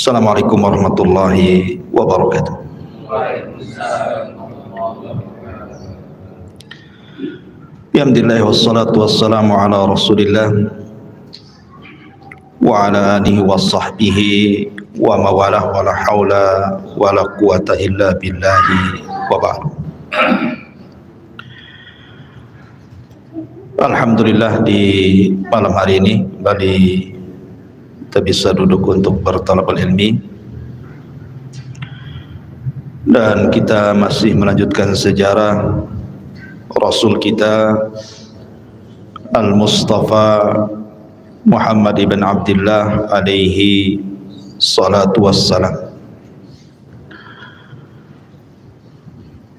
Assalamualaikum warahmatullahi wabarakatuh. Alhamdulillah wassalatu wassalamu ala Rasulillah wa ala alihi wa sahbihi wa mawalah wa la hawla wa la quwata illa billahi wa ba'du. Alhamdulillah, di malam hari ini kembali kita bisa duduk untuk bertalabul ilmi, dan kita masih melanjutkan sejarah Rasul kita Al-Mustafa Muhammad ibn Abdullah alaihi salatu wassalam.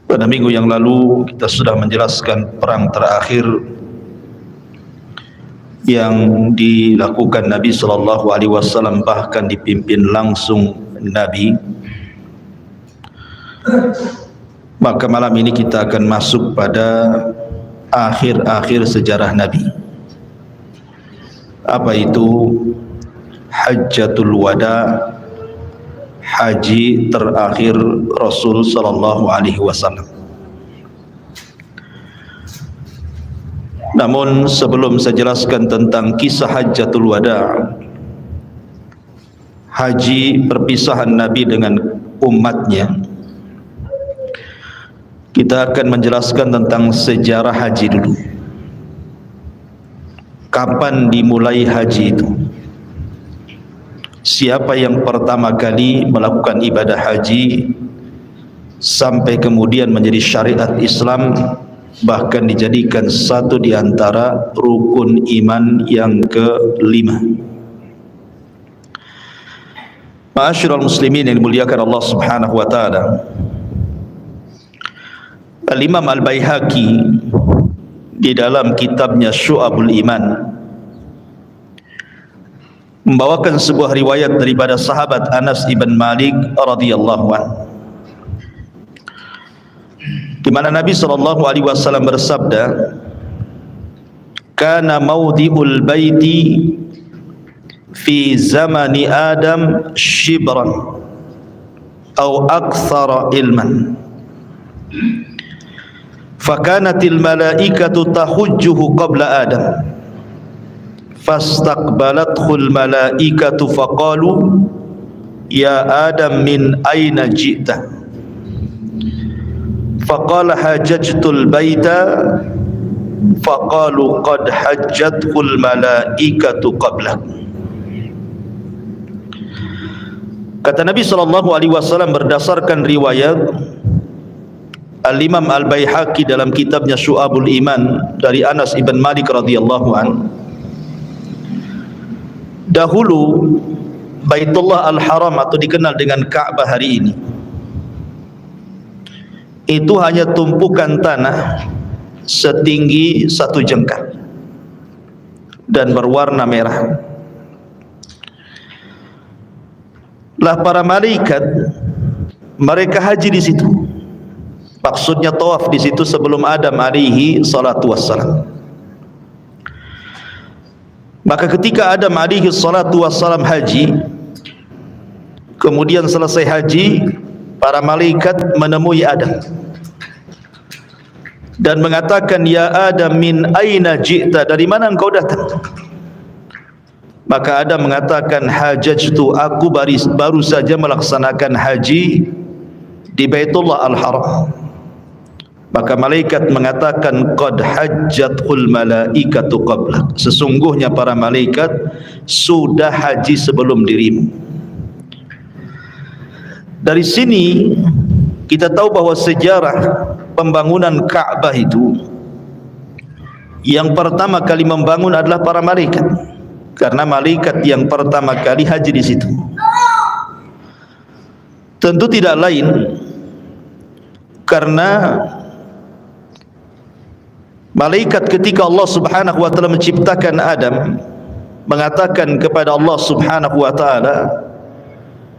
Pada minggu yang lalu kita sudah menjelaskan perang terakhir yang dilakukan Nabi sallallahu alaihi wasallam, bahkan dipimpin langsung Nabi. Maka malam ini kita akan masuk pada akhir-akhir sejarah Nabi. Apa itu Hajjatul Wada, haji terakhir Rasul sallallahu alaihi wasallam. Namun sebelum saya jelaskan tentang kisah Hajjatul Wada, haji perpisahan Nabi dengan umatnya, kita akan menjelaskan tentang sejarah haji dulu. Kapan dimulai haji itu? Siapa yang pertama kali melakukan ibadah haji sampai kemudian menjadi syariat Islam, bahkan dijadikan satu di antara rukun iman yang kelima. Ma'asyiral muslimin yang dimuliakan Allah Subhanahu wa taala, Al-Imam Al-Baihaqi di dalam kitabnya Syu'abul Iman membawakan sebuah riwayat daripada sahabat Anas ibn Malik radhiyallahu anhu, di mana Nabi sallallahu alaihi wasallam bersabda, "Kana mawdi'ul baiti fi zamani Adam shibran aw akthara ilman, fakanatil malaikatu tahujjuhu qabla Adam, fastaqbalathul malaikatu faqalu ya Adam min aina ji'ta, faqala hajjajtul baita, faqalu qad hajjathul malaikatu qablak." Kata Nabi sallallahu alaihi wasallam berdasarkan riwayat Al-Imam Al-Baihaqi dalam kitabnya Syu'abul Iman dari Anas ibn Malik radhiyallahu an, dahulu Baitullah Al-Haram atau dikenal dengan Ka'bah hari ini itu hanya tumpukan tanah setinggi satu jengkal dan berwarna merah. Lah para malaikat mereka haji di situ. Maksudnya tawaf di situ sebelum Adam alaihi salatu wassalam. Maka ketika Adam alaihi salatu wassalam haji, kemudian selesai haji, para malaikat menemui Adam dan mengatakan, "Ya Adam min aina ji'ta?" Dari mana engkau datang? Maka Adam mengatakan, "Hajajtu, aku baru saja melaksanakan haji di Baitullah Al-Haram." Maka malaikat mengatakan, "Qad hajjatul malaikatu qablak." Sesungguhnya para malaikat sudah haji sebelum dirimu. Dari sini kita tahu bahwa sejarah pembangunan Ka'bah itu yang pertama kali membangun adalah para malaikat, karena malaikat yang pertama kali haji di situ. Tentu tidak lain karena malaikat ketika Allah Subhanahu wa taala menciptakan Adam mengatakan kepada Allah Subhanahu wa taala,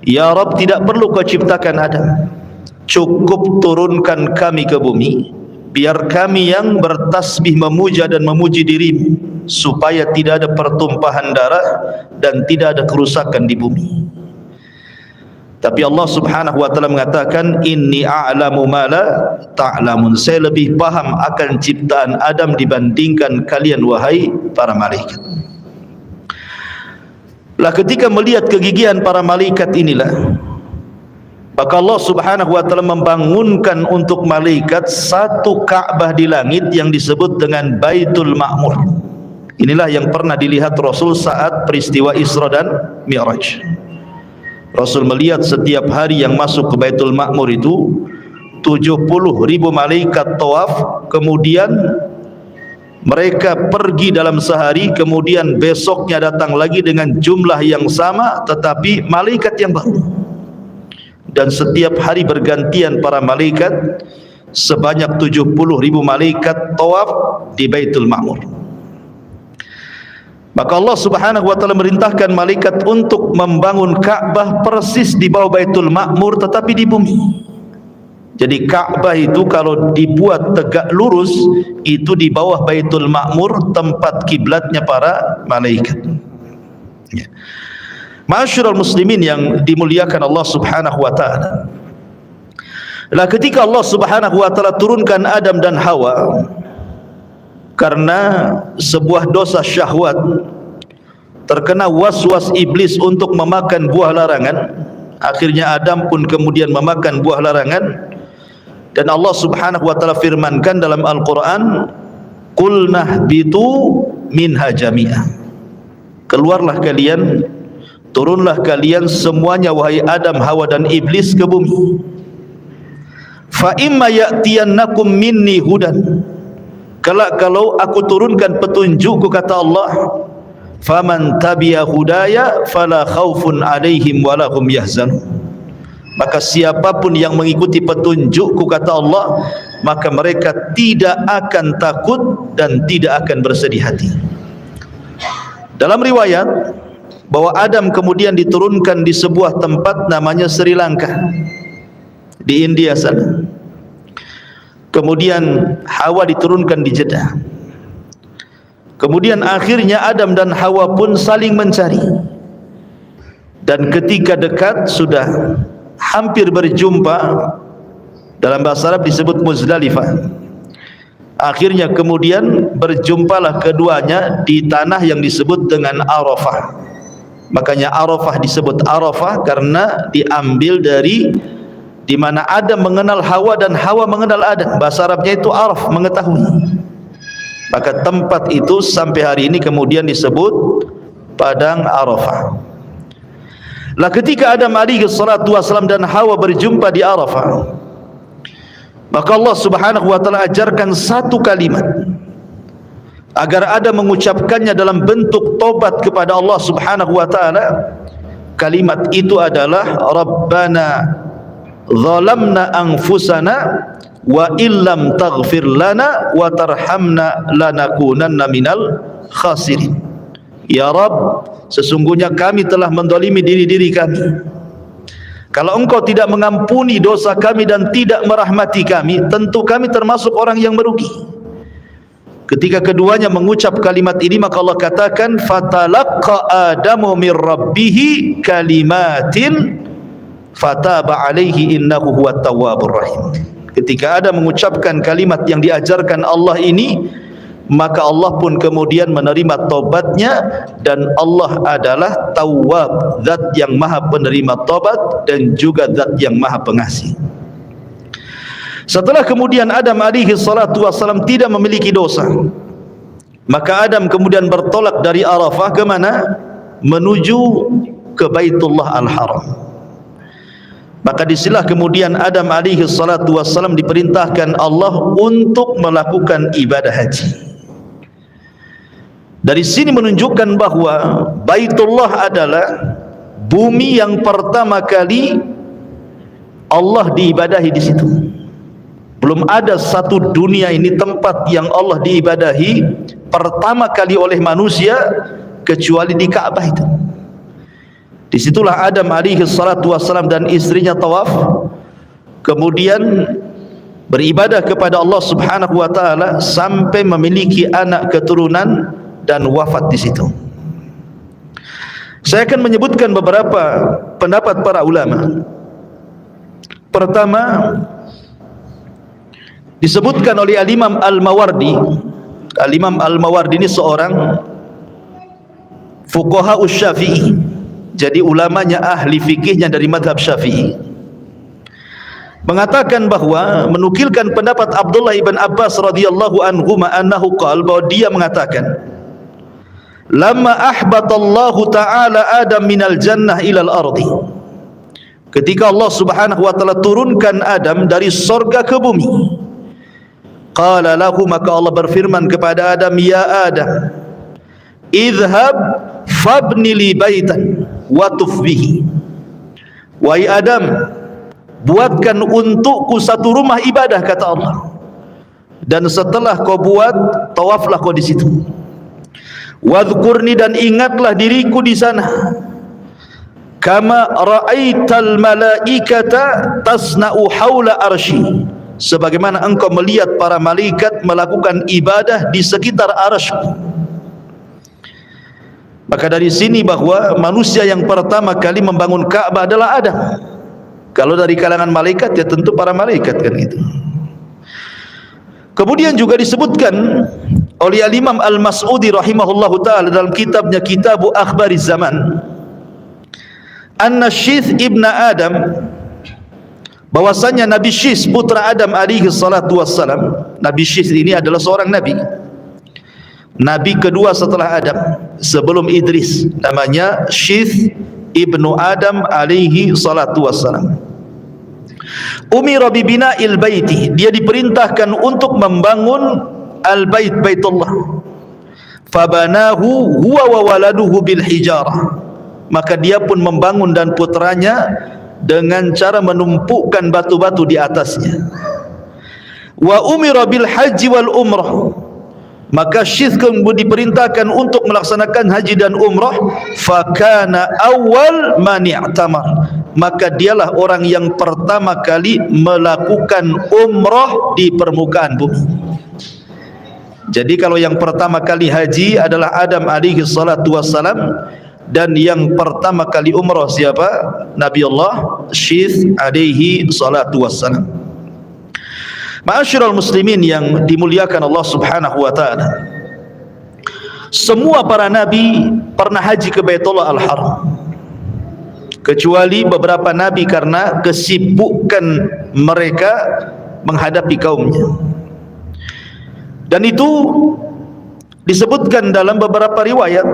"Ya Rabb, tidak perlu kau ciptakan Adam, cukup turunkan kami ke bumi, biar kami yang bertasbih memuja dan memuji dirimu, supaya tidak ada pertumpahan darah dan tidak ada kerusakan di bumi." Tapi Allah Subhanahu wa taala mengatakan, inni a'lamu ma la ta'lamun. Saya lebih paham akan ciptaan Adam dibandingkan kalian wahai para malaikat. Lah ketika melihat kegigihan para malaikat inilah, maka Allah Subhanahu wa taala membangunkan untuk malaikat satu Ka'bah di langit yang disebut dengan Baitul Ma'mur. Inilah yang pernah dilihat Rasul saat peristiwa Isra dan Mi'raj. Rasul melihat setiap hari yang masuk ke Baitul Ma'mur itu 70.000 malaikat tawaf, kemudian mereka pergi dalam sehari, kemudian besoknya datang lagi dengan jumlah yang sama tetapi malaikat yang baru. Dan setiap hari bergantian para malaikat, sebanyak 70.000 malaikat tawaf di Baitul Ma'mur. Maka Allah Subhanahu wa taala merintahkan malaikat untuk membangun Ka'bah persis di bawah Baitul Ma'mur tetapi di bumi. Jadi Ka'bah itu kalau dibuat tegak lurus itu di bawah Baitul Ma'mur, tempat kiblatnya para malaikat. Ya. Ma'asyiral muslimin yang dimuliakan Allah Subhanahu wa taala. Lah ketika Allah Subhanahu wa taala turunkan Adam dan Hawa karena sebuah dosa syahwat, terkena was-was iblis untuk memakan buah larangan, akhirnya Adam pun kemudian memakan buah larangan. Dan Allah Subhanahu wa taala firmankan dalam Al-Qur'an, qulnah bitu minha jami'ah. Keluarlah kalian, turunlah kalian semuanya wahai Adam, Hawa dan iblis ke bumi. Fa imma ya'tiyannakum minni hudan. Kalau aku turunkan petunjukku, kata Allah, faman tabi'a hudaya fala khaufun alaihim wala hum yahzanun. Maka siapapun yang mengikuti petunjukku, kata Allah, maka mereka tidak akan takut dan tidak akan bersedih hati. Dalam riwayat bahwa Adam kemudian diturunkan di sebuah tempat namanya Sri Lanka di India sana. Kemudian Hawa diturunkan di Jeddah. Kemudian akhirnya Adam dan Hawa pun saling mencari. Dan ketika dekat sudah hampir berjumpa, dalam bahasa Arab disebut Muzdalifah. Akhirnya kemudian berjumpalah keduanya di tanah yang disebut dengan Arafah. Makanya Arafah disebut Arafah karena diambil dari di mana Adam mengenal Hawa dan Hawa mengenal Adam. Bahasa Arabnya itu araf, mengetahui. Maka tempat itu sampai hari ini kemudian disebut Padang Arafah. Lah ketika Adam alaihi salatu wasallam dan Hawa berjumpa di Arafah, maka Allah Subhanahu wa taala ajarkan satu kalimat agar Adam mengucapkannya dalam bentuk tobat kepada Allah Subhanahu wa taala. Kalimat itu adalah Rabbana zalamna anfusana wa illam taghfir lana wa tarhamna lanakunanna minal khasirin. Ya Rabb, sesungguhnya kami telah mendolimi diri-diri kami. Kalau engkau tidak mengampuni dosa kami dan tidak merahmati kami, tentu kami termasuk orang yang merugi. Ketika keduanya mengucap kalimat ini, maka Allah katakan fatalaqqa adamu mir rabbihi kalimatin fataba alaihi innahu huwat tawwabur rahim. Ketika Adam mengucapkan kalimat yang diajarkan Allah ini, maka Allah pun kemudian menerima taubatnya, dan Allah adalah Tawwab, zat yang maha penerima taubat dan juga zat yang maha pengasih. Setelah kemudian Adam alaihi salatu wasallam tidak memiliki dosa, maka Adam kemudian bertolak dari Arafah ke mana? Menuju ke Baitullah Al-Haram. Maka disinilah kemudian Adam alaihi salatu wassalam diperintahkan Allah untuk melakukan ibadah haji. Dari sini menunjukkan bahwa Baitullah adalah bumi yang pertama kali Allah diibadahi di situ. Belum ada satu dunia ini tempat yang Allah diibadahi pertama kali oleh manusia kecuali di Ka'bah itu. Disitulah Adam alaihi salatu wassalam dan istrinya tawaf, kemudian beribadah kepada Allah Subhanahu wa taala sampai memiliki anak keturunan dan wafat di situ. Saya akan menyebutkan beberapa pendapat para ulama Pertama, disebutkan oleh Al-Imam Al-Mawardi. Al-Imam Al-Mawardi ini seorang fuqaha Syafi'i, jadi ulamanya ahli fikihnya dari madhab Syafi'i, mengatakan bahwa menukilkan pendapat Abdullah ibn Abbas radhiyallahu anhu annahu qala, bahwa dia mengatakan, lamma ahbatallahu ta'ala Adam minal jannah ilal ardi, ketika Allah subhanahu wa ta'ala turunkan Adam dari sorga ke bumi, qala lahu, maka Allah berfirman kepada Adam, ya Adam, idhhab fabni li baitan watuf bihi, wahai Adam, buatkan untukku satu rumah ibadah, kata Allah, dan setelah kau buat, tawaflah kau di situ. Wadhkurni, dan ingatlah diriku di sana, kama ra'aital malaikata tasna'u haula arsy, sebagaimana engkau melihat para malaikat melakukan ibadah di sekitar arsy. Maka dari sini bahwa manusia yang pertama kali membangun Ka'bah adalah Adam. Kalau dari kalangan malaikat, ya tentu para malaikat, kan itu. Kemudian juga disebutkan oleh Al-Imam Al-Mas'udi rahimahullahu ta'ala dalam kitabnya Kitabu Akhbariz Zaman, anna Syith ibn Adam, bahwasanya Nabi Syith putra Adam alaihi salatu wassalam. Nabi Syith ini adalah seorang Nabi kedua setelah Adam, sebelum Idris, namanya Syith ibnu Adam alaihi salatu wassalam. Umira bibina'il baiti, dia diperintahkan untuk membangun al-bait, baitullah. Fabanahu huwa wa waladuhu bil hijarah, maka dia pun membangun dan putranya dengan cara menumpukkan batu-batu di atasnya. Wa umira bil haji wal umrah, maka Syith diperintahkan untuk melaksanakan haji dan umrah. Fakana awal man i'tamar, maka dialah orang yang pertama kali melakukan umrah di permukaan bumi. Jadi kalau yang pertama kali haji adalah Adam alaihi salatu wassalam, dan yang pertama kali umrah siapa? Nabi Allah Syith alaihi salatu wassalam. Ma'asyiral muslimin yang dimuliakan Allah subhanahu wa ta'ala, semua para nabi pernah haji ke Baitullah Al-Haram, kecuali beberapa nabi karena kesibukan mereka menghadapi kaumnya. Dan itu disebutkan dalam beberapa riwayat,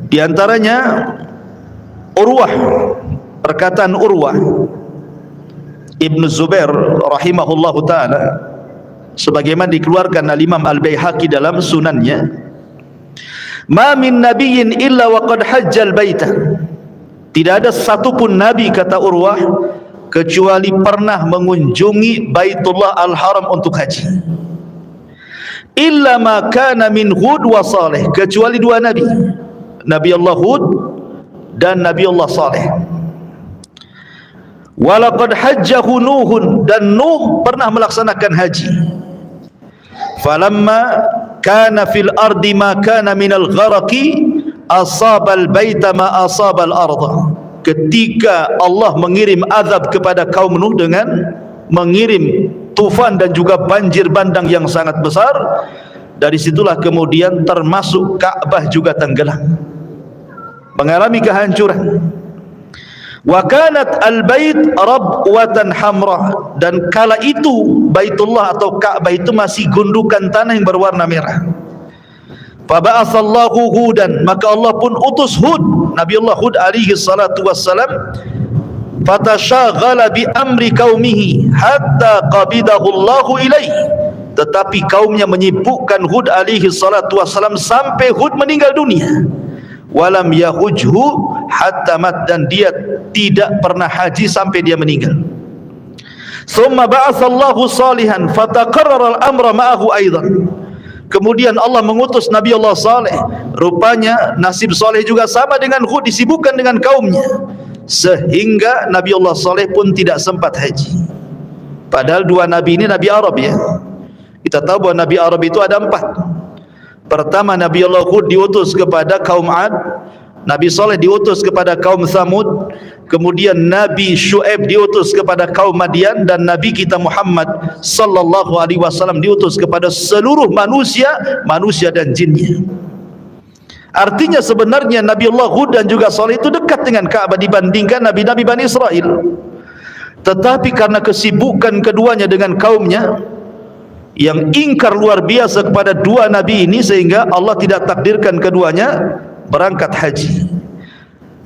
di antaranya Urwah, perkataan Urwah Ibn Zubair rahimahullahu ta'ala, sebagaimana dikeluarkan al-Imam Al-Baihaqi dalam sunannya, ma min nabiyyin illa wa qad hajjal baita, tidak ada satupun nabi, kata Urwah, kecuali pernah mengunjungi Baitullah Al-Haram untuk haji. Illa ma kana min Hud wa Saleh, kecuali dua nabi, Nabi Allah Hud dan Nabi Allah Saleh. Walaqad hajjahu Nuhun, dan Nuh pernah melaksanakan haji. Falamma kana fil ardi ma kana minal gharaqi asabal baita ma asabal arda, ketika Allah mengirim azab kepada kaum Nuh dengan mengirim tufan dan juga banjir bandang yang sangat besar, dari situlah kemudian termasuk Ka'bah juga tenggelam, mengalami kehancuran. Wa kanat al-bait rabwatan hamra, dan kala itu Baitullah atau Ka'bah itu masih gundukan tanah yang berwarna merah. Fa ba'atsallahu Hudan, maka Allah pun utus Hud, Nabi Allah Hud alaihi salatu wassalam. Fatashaghala bi amri qaumihi hatta qabidahu Allahu ilaihi, tetapi kaumnya menyibukkan Hud alaihi salatu wassalam sampai Hud meninggal dunia. Walam yahujhu hatta mat, dan dia tidak pernah haji sampai dia meninggal. Thumma ba'atsallahu Salihan fataqarrara al-amra ma'ahu aidan, kemudian Allah mengutus Nabi Allah Saleh, rupanya nasib Saleh juga sama dengan Hud, disibukkan dengan kaumnya, sehingga Nabi Allah Saleh pun tidak sempat haji. Padahal dua nabi ini nabi Arab, ya. Kita tahu bahwa nabi Arab itu ada 4. Pertama, Nabi Allah Hud diutus kepada kaum Ad, Nabi Saleh diutus kepada kaum Thamud, kemudian Nabi Syuaib diutus kepada kaum Madian, dan Nabi kita Muhammad sallallahu alaihi wasallam diutus kepada seluruh manusia, manusia dan jinnya. Artinya sebenarnya Nabi Allah Hud dan juga Saleh itu dekat dengan Ka'bah dibandingkan Nabi-Nabi Bani Israel. Tetapi karena kesibukan keduanya dengan kaumnya yang ingkar luar biasa kepada dua Nabi ini, sehingga Allah tidak takdirkan keduanya berangkat haji.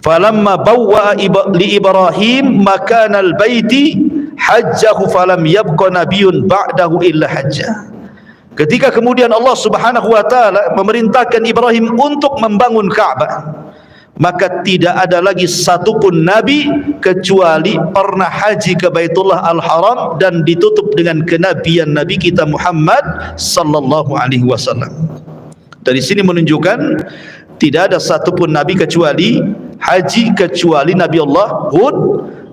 Falamma bawwa'a li Ibrahim makanal baiti hajjahu falam yabqa nabiyyun ba'dahu illa hajjah. Ketika kemudian Allah Subhanahu wa taala memerintahkan Ibrahim untuk membangun Ka'bah, maka tidak ada lagi satupun nabi kecuali pernah haji ke Baitullah Al-Haram dan ditutup dengan kenabian Nabi kita Muhammad sallallahu alaihi wasallam. Dari sini menunjukkan tidak ada satupun nabi kecuali haji, kecuali Nabi Allah Hud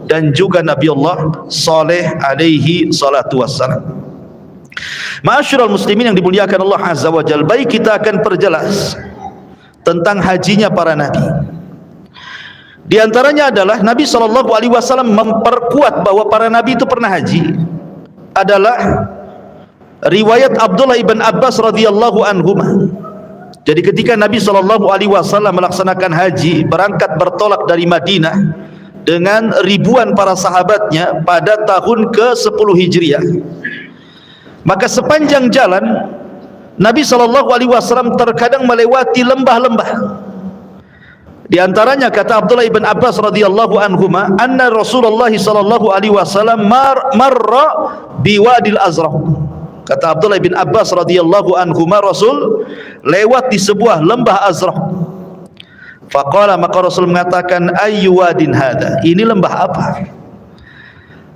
dan juga Nabi Allah Saleh alaihi salatu wassalam. Ma'asyiral muslimin yang dimuliakan Allah Azza wa Jalla, baik kita akan perjelas tentang hajinya para nabi. Di antaranya adalah Nabi sallallahu alaihi wasallam memperkuat bahwa para nabi itu pernah haji adalah riwayat Abdullah ibn Abbas radhiyallahu anhuma. Jadi ketika Nabi sallallahu alaihi wasallam melaksanakan haji, berangkat bertolak dari Madinah dengan ribuan para sahabatnya pada tahun ke-10 Hijriah. Maka sepanjang jalan Nabi sallallahu alaihi wasallam terkadang melewati lembah-lembah. Di antaranya kata Abdullah ibn Abbas radhiyallahu anhuma, anna Rasulullah sallallahu alaihi wasallam marra biwadil Azraq. Kata Abdullah bin Abbas radhiyallahu anhuma, Rasul lewat di sebuah lembah Azraq. Faqala, maka Rasul mengatakan, ayyu wadin hadha, ini lembah apa?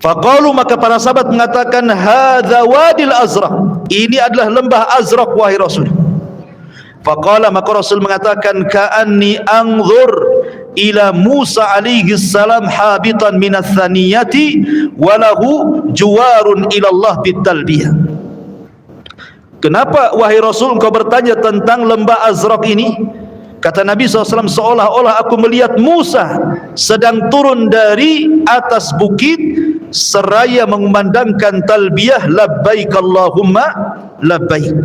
Faqalu, maka para sahabat mengatakan, hadza wadil Azraq, ini adalah lembah Azraq wahai Rasul. Faqala, maka Rasul mengatakan, ka'anni anzur ila Musa alaihi salam habitan minas thaniyati walahu juwarun ila Allah bitalbiyah. Kenapa wahai Rasul engkau bertanya tentang lembah Azraq ini? Kata Nabi SAW, seolah-olah aku melihat Musa sedang turun dari atas bukit seraya mengumandangkan talbiyah labbaik Allahumma labbaik.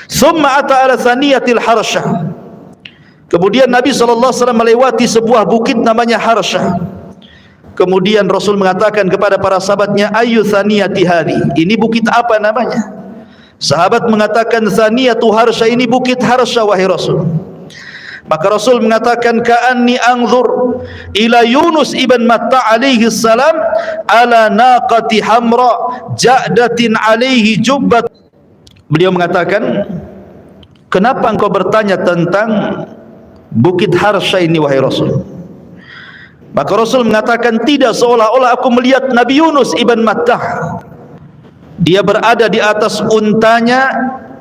Thumma ata ala thaniyatil Harsyah. Kemudian Nabi SAW melewati sebuah bukit namanya Harsyah. Kemudian Rasul mengatakan kepada para sahabatnya, ayyu thaniyati hadhi, ini bukit apa namanya? Sahabat mengatakan, Thaniyatu Harsyah, ini bukit Harsyah wahai Rasul. Maka Rasul mengatakan, ka'anni anzur ila Yunus ibn Matta alaihi salam ala naqati hamra ja'datin alaihi jubbat. Beliau mengatakan, kenapa engkau bertanya tentang bukit Harsyah ini wahai Rasul? Maka Rasul mengatakan, tidak, seolah-olah aku melihat Nabi Yunus ibn Matta. Dia berada di atas untanya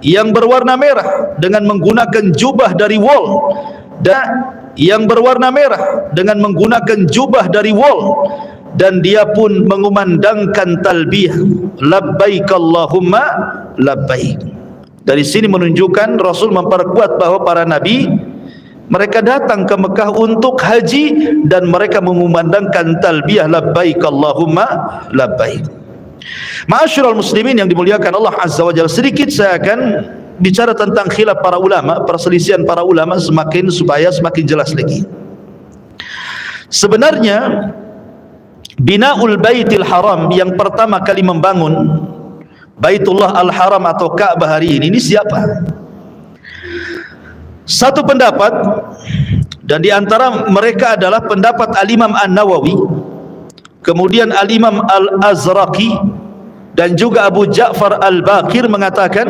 yang berwarna merah dengan menggunakan jubah dari wol, dan yang berwarna merah dengan menggunakan jubah dari wol, dan dia pun mengumandangkan talbiyah labbaik Allahumma labbaik. Dari sini menunjukkan Rasul memperkuat bahwa para nabi mereka datang ke Mekah untuk haji dan mereka mengumandangkan talbiyah labbaik Allahumma labbaik. Ma'asyiral muslimin yang dimuliakan Allah Azza wa Jalla, sedikit saya akan bicara tentang khilaf para ulama, perselisihan para ulama supaya semakin jelas lagi. Sebenarnya binaul Baitil Haram, yang pertama kali membangun Baitullah Al-Haram atau Ka'bah hari ini siapa? Satu pendapat, dan di antara mereka adalah pendapat Al-Imam An-Nawawi, kemudian Al-Imam Al-Azraqi, dan juga Abu Ja'far Al-Baqir mengatakan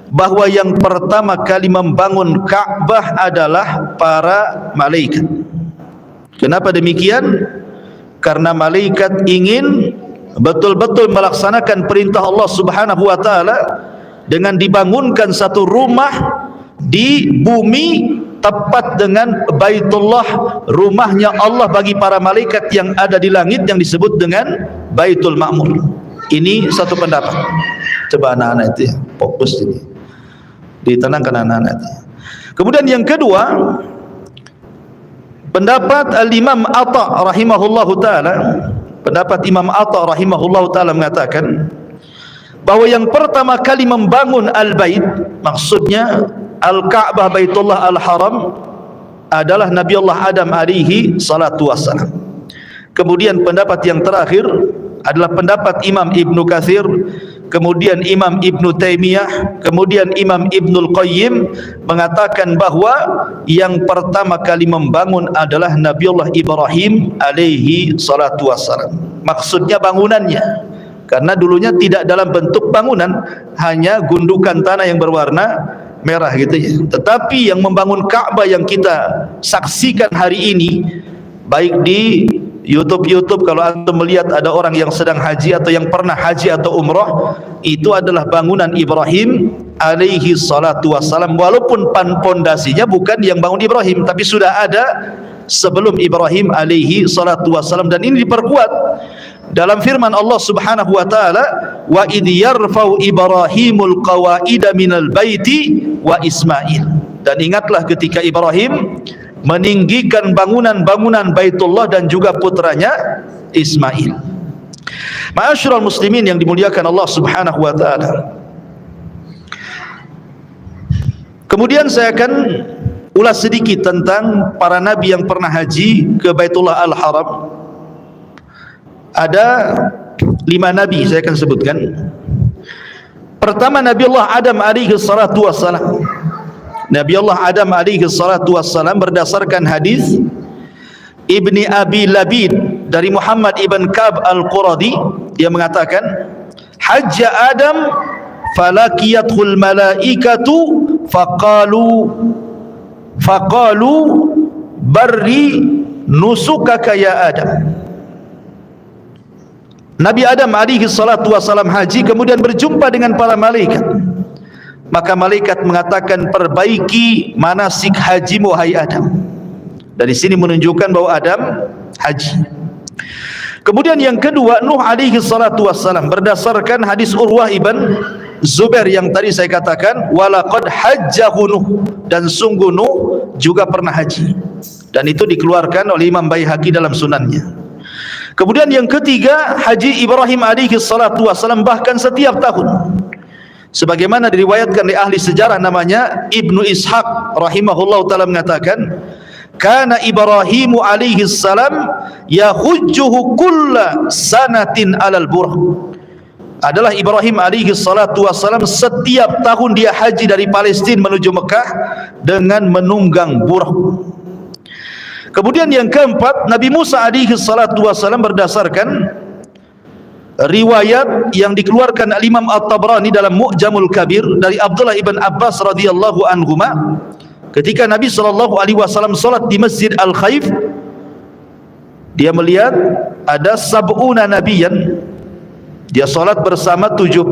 bahwa yang pertama kali membangun Ka'bah adalah para malaikat. Kenapa demikian? Karena malaikat ingin betul-betul melaksanakan perintah Allah Subhanahu wa taala dengan dibangunkan satu rumah di bumi tepat dengan Baitullah, rumahnya Allah bagi para malaikat yang ada di langit yang disebut dengan Baitul Ma'mur. Ini satu pendapat. Coba anak-anak itu ya, fokus ini, ditenangkan anak-anak itu. Kemudian yang kedua, Pendapat Al-Imam Atha rahimahullahu ta'ala, pendapat Imam Atha rahimahullahu ta'ala mengatakan bahawa yang pertama kali membangun Al-Bait, maksudnya Al-Ka'bah Baitullah Al-Haram, adalah Nabi Allah Adam alaihi salatu wassalam. Kemudian pendapat yang terakhir adalah pendapat Imam Ibn Katsir, kemudian Imam Ibn Taimiyah, kemudian Imam Ibn Al-Qayyim mengatakan bahawa yang pertama kali membangun adalah Nabi Allah Ibrahim alaihi salatu wassalam. Maksudnya bangunannya, karena dulunya tidak dalam bentuk bangunan, hanya gundukan tanah yang berwarna merah gitu ya. Tetapi yang membangun Ka'bah yang kita saksikan hari ini, baik di YouTube kalau antum melihat ada orang yang sedang haji atau yang pernah haji atau umrah, itu adalah bangunan Ibrahim alaihi salatu wassalam, walaupun pondasinya bukan yang bangun Ibrahim, tapi sudah ada sebelum Ibrahim alaihi salatu wassalam. Dan ini diperkuat dalam firman Allah Subhanahu wa taala, wa idh yarfa'u Ibrahimul qawaida minal baiti wa Ismail. Dan ingatlah ketika Ibrahim meninggikan bangunan-bangunan Baitullah dan juga putranya Ismail. Ma'asyiral muslimin yang dimuliakan Allah Subhanahu wa taala. Kemudian saya akan ulas sedikit tentang para nabi yang pernah haji ke Baitullah Al-Haram. Ada 5 nabi saya akan sebutkan. Pertama, Nabi Allah Adam alaihi salatu wassalam. Nabi Allah Adam alaihi salatu wassalam berdasarkan hadis Ibni Abi Labid dari Muhammad ibn Ka'b al-Quradi, dia mengatakan, hajja Adam falakiyathul malaikatu faqalu barri nusukaka ya Adam. Nabi Adam alaihi salatu wassalam haji, kemudian berjumpa dengan para malaikat. Maka malaikat mengatakan, perbaiki manasik hajimu wahai Adam. Dari sini menunjukkan bahwa Adam haji. Kemudian yang kedua, Nuh alaihi salatu wassalam, berdasarkan hadis Urwah ibn Zubair yang tadi saya katakan, walaqad hajjahu Nuh, dan sungguh Nuh juga pernah haji. Dan itu dikeluarkan oleh Imam Baihaqi dalam sunannya. Kemudian yang ketiga, haji Ibrahim alaihi salatu wassalam bahkan setiap tahun. Sebagaimana diriwayatkan oleh ahli sejarah namanya Ibnu Ishaq rahimahullah ta'ala mengatakan, kana Ibrahimu alaihi salam yahujjuhu kulla sanatin alal burh. Adalah Ibrahim alaihi salatu wassalam setiap tahun dia haji dari Palestina menuju Mekah dengan menunggang burh. Kemudian yang keempat, Nabi Musa alaihi salatu wassalam berdasarkan riwayat yang dikeluarkan Imam At-Tabrani dalam Mu'jamul Kabir dari Abdullah ibn Abbas radhiyallahu anhuma, ketika Nabi sallallahu alaihi wasallam salat di Masjid Al-Khaif, dia melihat ada sab'una nabiyan, dia salat bersama 70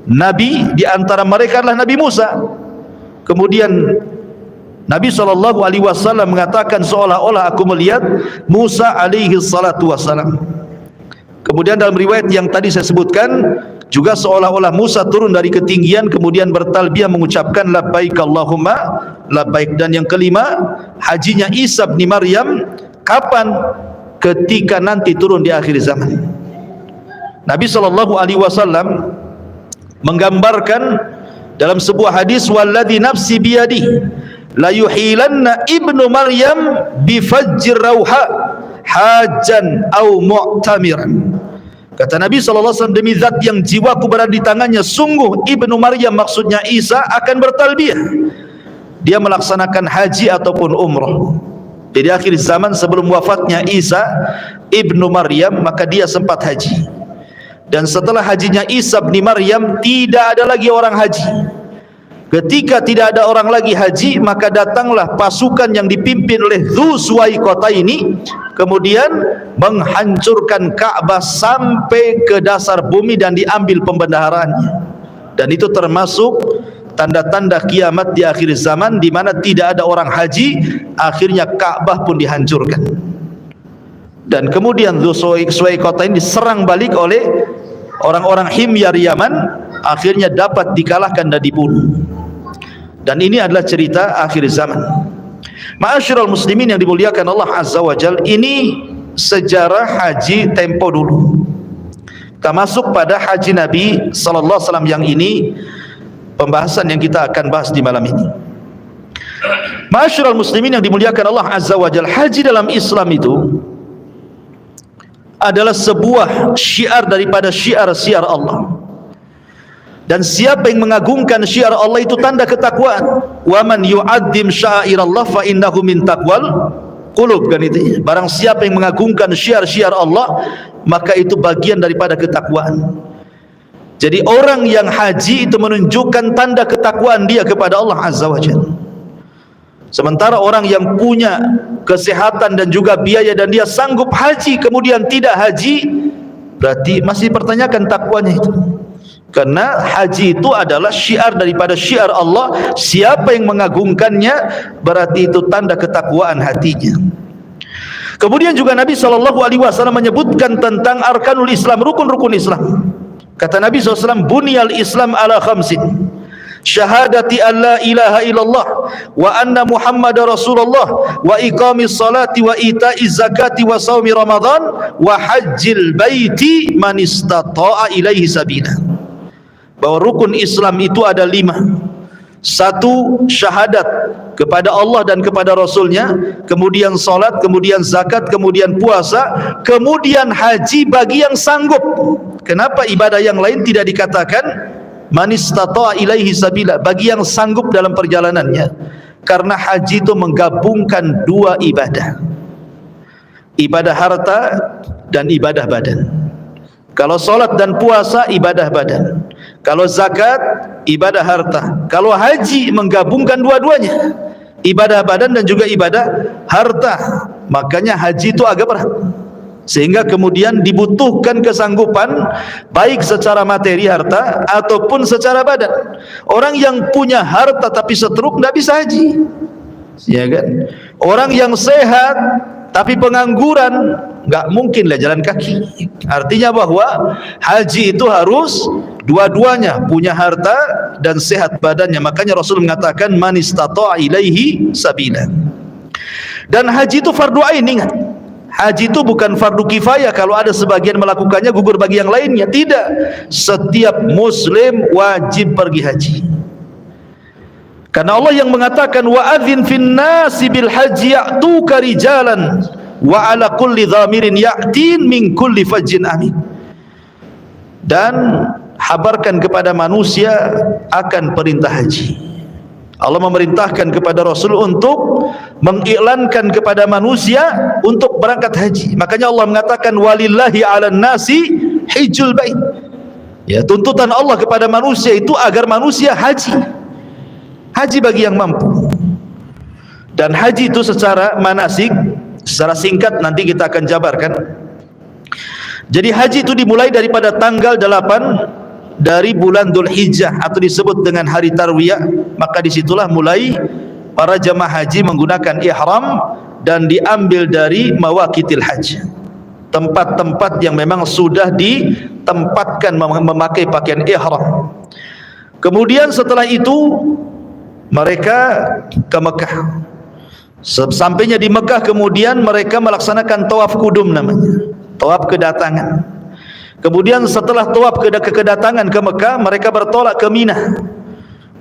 nabi, di antara mereka adalah Nabi Musa. Kemudian Nabi sallallahu alaihi wasallam mengatakan, seolah-olah aku melihat Musa alaihi salatu wasallam. Kemudian dalam riwayat yang tadi saya sebutkan juga seolah-olah Musa turun dari ketinggian kemudian bertalbiyah mengucapkan labbaik Allahumma labbaik. Dan yang kelima, hajinya Isa bin Maryam kapan? Ketika nanti turun di akhir zaman. Nabi sallallahu alaihi wasallam menggambarkan dalam sebuah hadis, walladzi nafsi biyadihi la yuhilanna ibnu Maryam bi fajjir rauha hajan au mu'tamiran. Kata Nabi SAW, demi zat yang jiwaku berada di tangannya, sungguh Ibnu Maryam, maksudnya Isa, akan bertalbiyah, dia melaksanakan haji ataupun umrah. Jadi akhir zaman sebelum wafatnya Isa Ibnu Maryam, maka dia sempat haji. Dan setelah hajinya Isa bin Maryam, tidak ada lagi orang haji. Ketika tidak ada orang lagi haji, maka datanglah pasukan yang dipimpin oleh Dzu Suwaikotaini, kemudian menghancurkan Ka'bah sampai ke dasar bumi dan diambil pembendaharaannya. Dan itu termasuk tanda-tanda kiamat di akhir zaman, di mana tidak ada orang haji, akhirnya Ka'bah pun dihancurkan. Dan kemudian Dzu Suwaikotaini diserang balik oleh orang-orang Himyar Yaman, akhirnya dapat dikalahkan dan dibunuh. Dan ini adalah cerita akhir zaman. Ma'asyiral muslimin yang dimuliakan Allah Azza wa Jalla, ini sejarah haji tempo dulu. Kita masuk pada haji Nabi sallallahu alaihi wasallam yang ini pembahasan yang kita akan bahas di malam ini. Ma'asyiral muslimin yang dimuliakan Allah Azza wa Jalla, haji dalam Islam itu adalah sebuah syiar daripada syiar-syiar Allah. Dan siapa yang mengagungkan syiar Allah itu tanda ketakwaan. Wa man yu'azzim sya'airallah fa innahu min taqwal qulub, kan itu. Barang siapa yang mengagungkan syiar-syiar Allah, maka itu bagian daripada ketakwaan. Jadi orang yang haji itu menunjukkan tanda ketakwaan dia kepada Allah Azza wa Jalla. Sementara orang yang punya kesehatan dan juga biaya dan dia sanggup haji kemudian tidak haji, berarti masih pertanyakan takwanya itu. Karena haji itu adalah syiar daripada syiar Allah. Siapa yang mengagungkannya, berarti itu tanda ketakwaan hatinya. Kemudian juga Nabi SAW menyebutkan tentang arkanul Islam, rukun-rukun Islam. Kata Nabi SAW, bunyal Islam ala khamsin: syahadati an la ilaha illallah wa anna Muhammad Rasulullah wa iqamis salati wa ita'iz zakati wa saumi Ramadan wa hajjil baiti man istata'a ilaihi sabila. Bahwa rukun Islam itu ada 5. 1, syahadat kepada Allah dan kepada Rasulnya, kemudian salat, kemudian zakat, kemudian puasa, kemudian haji bagi yang sanggup. Kenapa ibadah yang lain tidak dikatakan man istata'a ilaihi sabila, bagi yang sanggup dalam perjalanannya? Karena haji itu menggabungkan 2 ibadah, ibadah harta dan ibadah badan. Kalau solat dan puasa ibadah badan, kalau zakat ibadah harta, kalau haji menggabungkan dua-duanya, ibadah badan dan juga ibadah harta. Makanya haji itu agak berat, sehingga kemudian dibutuhkan kesanggupan baik secara materi harta ataupun secara badan. Orang yang punya harta tapi stroke tidak bisa haji, ya kan? Orang yang sehat tapi pengangguran, nggak mungkinlah jalan kaki. Artinya bahwa haji itu harus dua-duanya, punya harta dan sehat badannya. Makanya Rasul mengatakan man istata'a ilaihi sabila. Dan haji itu fardu ain, ingat. Haji itu bukan fardu kifayah, kalau ada sebagian melakukannya gugur bagi yang lainnya. Tidak, setiap muslim wajib pergi haji. Karena Allah yang mengatakan wa adzin fin nasi bil haji ya'tuka rijalan wa ala kulli dhamirin ya'tin min kulli fajjin amin. Dan habarkan kepada manusia akan perintah haji. Allah memerintahkan kepada Rasul untuk mengiklankan kepada manusia untuk berangkat haji. Makanya Allah mengatakan walillahi 'alan nasi hijjul bait. Ya, tuntutan Allah kepada manusia itu agar manusia haji. Haji bagi yang mampu. Dan haji itu secara manasik, secara singkat nanti kita akan jabarkan. Jadi haji itu dimulai daripada tanggal 8 dari bulan Dzulhijjah atau disebut dengan hari tarwiyah. Maka disitulah mulai para jamaah haji menggunakan ihram dan diambil dari mawaqitil haji, tempat-tempat yang memang sudah ditempatkan memakai pakaian ihram. Kemudian setelah itu mereka ke Mekah. Sampainya di Mekah kemudian mereka melaksanakan tawaf kudum namanya, tawaf kedatangan. Kemudian setelah tawaf kedatangan ke Mekah, mereka bertolak ke Mina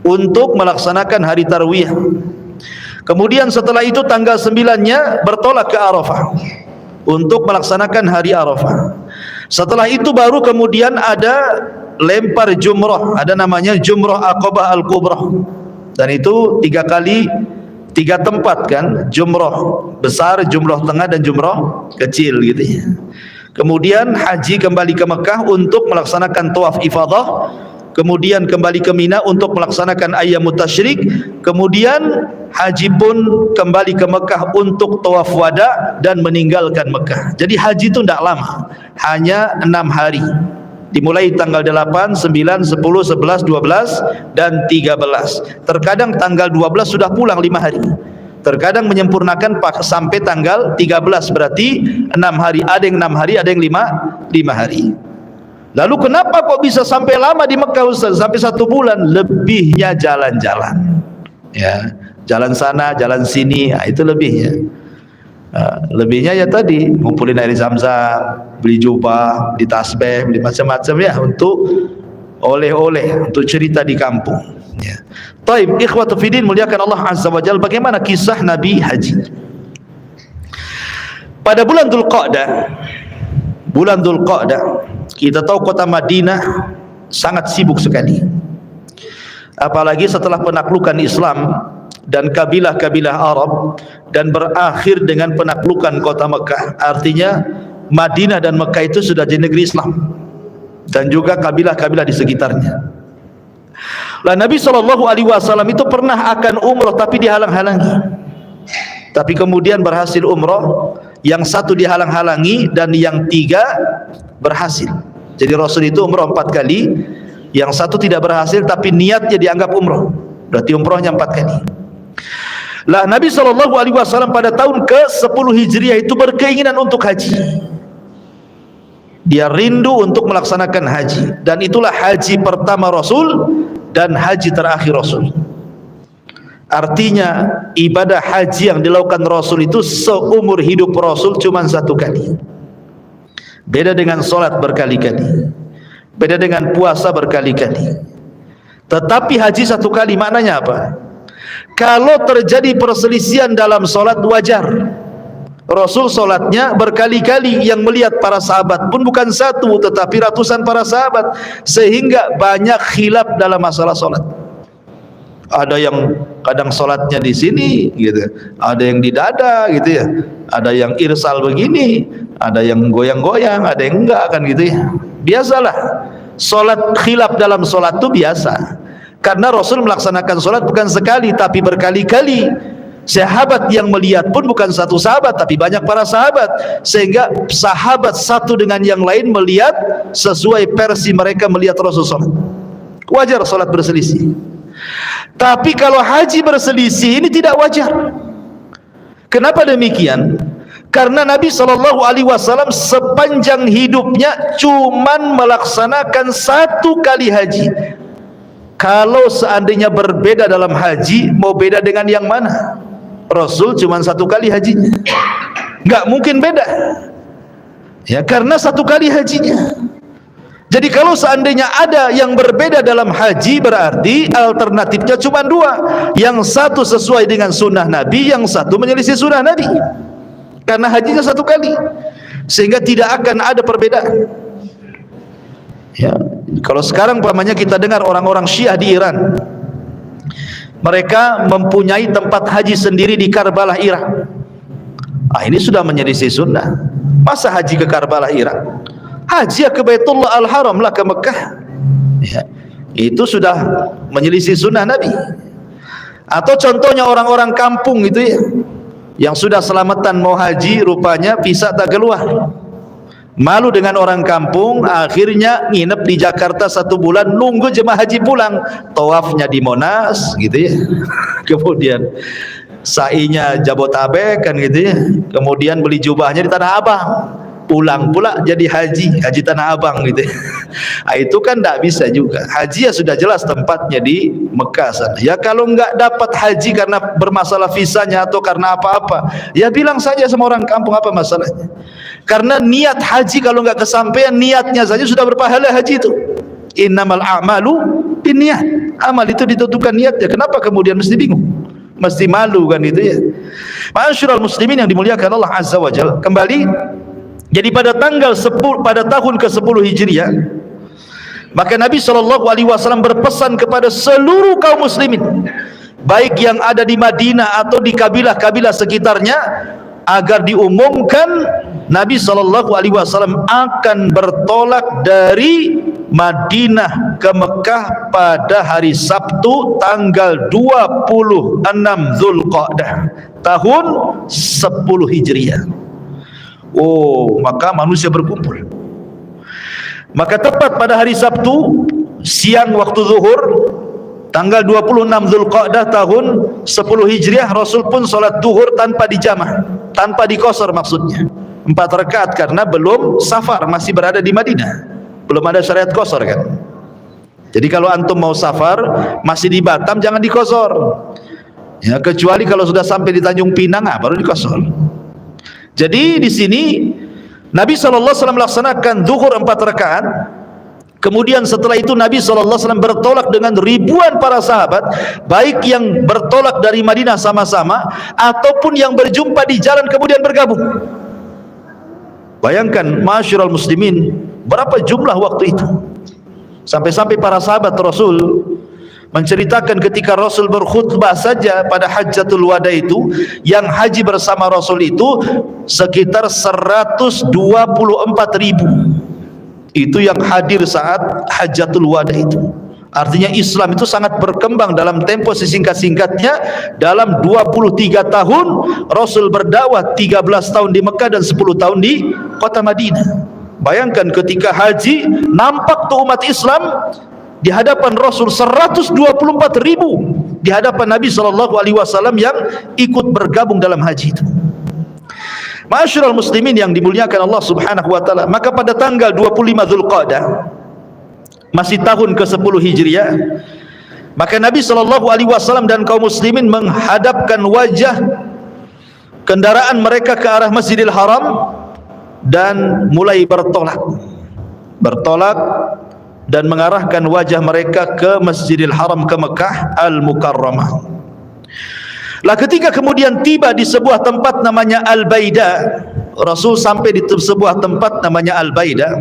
untuk melaksanakan hari tarwiyah. Kemudian setelah itu tanggal 9-nya bertolak ke Arafah untuk melaksanakan hari Arafah. Setelah itu baru kemudian ada lempar jumrah, ada namanya jumrah Aqabah Al-Kubra. Dan itu 3 kali 3 tempat kan, jumrah besar, jumrah tengah dan jumrah kecil gitu ya. Kemudian haji kembali ke Mekah untuk melaksanakan tawaf ifadah, kemudian kembali ke Mina untuk melaksanakan ayyamut tasyrik, kemudian haji pun kembali ke Mekah untuk tawaf wada dan meninggalkan Mekah. Jadi haji itu tidak lama, hanya 6 hari. Dimulai tanggal 8, 9, 10, 11, 12 dan 13. Terkadang tanggal 12 sudah pulang 5 hari. Terkadang menyempurnakan sampai tanggal 13, berarti 6 hari. Ada yang 6 hari, ada yang 5 hari. Lalu kenapa kok bisa sampai lama di Mekah Ustaz? Sampai 1 bulan? Lebihnya jalan-jalan. Ya, jalan sana, jalan sini, itu lebihnya. Lebihnya ya tadi ngumpulin air zam-zam, beli jubah, beli tasbih, beli macam-macam ya untuk oleh-oleh, untuk cerita di kampung ya. Taib, ikhwatu fiddin, muliakan Allah Azza wa Jalla. Bagaimana kisah Nabi haji pada bulan Dzulqa'dah. Kita tahu kota Madinah sangat sibuk sekali, apalagi setelah penaklukan Islam dan kabilah-kabilah Arab, dan berakhir dengan penaklukan kota Mekah. Artinya Madinah dan Mekah itu sudah jadi negeri Islam, dan juga kabilah-kabilah di sekitarnya. Lah Nabi SAW itu pernah akan umrah tapi dihalang-halangi, tapi kemudian berhasil umrah. Yang satu dihalang-halangi dan yang tiga berhasil. Jadi Rasul itu umrah 4 kali, yang satu tidak berhasil tapi niatnya dianggap umrah, berarti umrahnya 4 kali. Lah Nabi SAW pada tahun ke-10 Hijriah itu berkeinginan untuk haji. Dia rindu untuk melaksanakan haji, dan itulah haji pertama Rasul dan haji terakhir Rasul. Artinya ibadah haji yang dilakukan Rasul itu seumur hidup Rasul cuma 1 kali. Beda dengan solat berkali-kali, beda dengan puasa berkali-kali. Tetapi haji 1 kali maknanya apa? Kalau terjadi perselisihan dalam solat wajar. Rasul solatnya berkali-kali, yang melihat para sahabat pun bukan 1 tetapi ratusan para sahabat, sehingga banyak khilaf dalam masalah solat. Ada yang kadang solatnya di sini gitu, ada yang di dada gitu ya, ada yang irsal begini, ada yang goyang-goyang, ada yang enggak kan gitu ya. Biasalah solat, khilaf dalam solat itu biasa, karena Rasul melaksanakan solat bukan sekali tapi berkali-kali. Sahabat yang melihat pun bukan 1 sahabat tapi banyak para sahabat, sehingga sahabat satu dengan yang lain melihat sesuai versi mereka melihat Rasul solat. Wajar solat berselisih. Tapi kalau haji berselisih ini tidak wajar. Kenapa demikian? Karena Nabi SAW sepanjang hidupnya cuman melaksanakan 1 kali haji. Kalau seandainya berbeda dalam haji, mau beda dengan yang mana? Rasul cuman 1 kali hajinya, nggak mungkin beda ya, karena 1 kali hajinya. Jadi kalau seandainya ada yang berbeda dalam haji, berarti alternatifnya cuma 2. Yang satu sesuai dengan sunnah Nabi, yang satu menyelisih sunnah Nabi, karena hajinya 1 kali, sehingga tidak akan ada perbedaan ya. Kalau sekarang umpamanya kita dengar orang-orang Syiah di Iran, mereka mempunyai tempat haji sendiri di Karbala, Irak. Ini sudah menyelisih sunnah. Masa haji ke Karbala, Irak? Haji ke Baitullah Al-Haram lah, ke Mekah ya. Itu sudah menyelisih sunnah Nabi. Atau contohnya orang-orang kampung itu ya, yang sudah selamatan mau haji, rupanya visa tak keluar, malu dengan orang kampung, akhirnya nginep di Jakarta 1 bulan, nunggu jemaah haji pulang, tawafnya di Monas gitu ya, kemudian sa'inya Jabotabek kan gitu ya, kemudian beli jubahnya di Tanah Abang, pulang pula jadi haji Tanah Abang gitu. Itu kan tidak bisa juga. Haji ya sudah jelas tempatnya di Mekah sana. Ya kalau enggak dapat haji karena bermasalah visanya atau karena apa-apa, ya bilang saja sama orang kampung, apa masalahnya? Karena niat haji kalau enggak kesampaian, niatnya saja sudah berpahala haji itu. Innamal a'malu binniyat. Amal itu ditentukan niatnya. Kenapa kemudian mesti bingung? Mesti malu kan itu ya. Ma'asyiral muslimin yang dimuliakan Allah Azza wa Jalla. Kembali, jadi pada tanggal 10, pada tahun ke-10 Hijriah, maka Nabi SAW berpesan kepada seluruh kaum muslimin, baik yang ada di Madinah atau di kabilah-kabilah sekitarnya, agar diumumkan Nabi SAW akan bertolak dari Madinah ke Mekah pada hari Sabtu tanggal 26 Dzulqa'dah tahun 10 Hijriah. Maka manusia berkumpul. Maka tepat pada hari Sabtu siang waktu zuhur tanggal 26 Dzulqa'dah tahun 10 Hijriah, Rasul pun sholat zuhur tanpa dijamah, tanpa dikosor, maksudnya 4 rakaat, karena belum safar, masih berada di Madinah, belum ada syariat kosor kan. Jadi kalau antum mau safar masih di Batam, jangan dikosor Ya, kecuali kalau sudah sampai di Tanjung Pinang, baru dikosor. Jadi di sini Nabi SAW melaksanakan zuhur 4 rakaat. Kemudian setelah itu Nabi SAW bertolak dengan ribuan para sahabat, baik yang bertolak dari Madinah sama-sama ataupun yang berjumpa di jalan kemudian bergabung. Bayangkan ma'asyiral muslimin, berapa jumlah waktu itu. Sampai-sampai para sahabat Rasul menceritakan ketika Rasul berkhutbah saja pada Hajjatul Wada itu, yang haji bersama Rasul itu sekitar 124.000. Itu yang hadir saat Hajjatul Wada itu. Artinya Islam itu sangat berkembang dalam tempo sesingkat-singkatnya. Dalam 23 tahun Rasul berdakwah, 13 tahun di Mekah dan 10 tahun di kota Madinah. Bayangkan ketika haji, nampak tuh umat Islam di hadapan Rasul 124.000 di hadapan Nabi SAW yang ikut bergabung dalam haji itu. Ma'asyiral muslimin yang dimuliakan Allah Subhanahu wa taala, maka pada tanggal 25 Dzulqa'dah, masih tahun ke-10 Hijriah, maka Nabi SAW dan kaum muslimin menghadapkan wajah kendaraan mereka ke arah Masjidil Haram dan mulai bertolak dan mengarahkan wajah mereka ke Masjidil Haram, ke Mekah Al-Mukarramah. Lah ketika kemudian tiba di sebuah tempat namanya Al-Baida, Rasul sampai di sebuah tempat namanya Al-Baida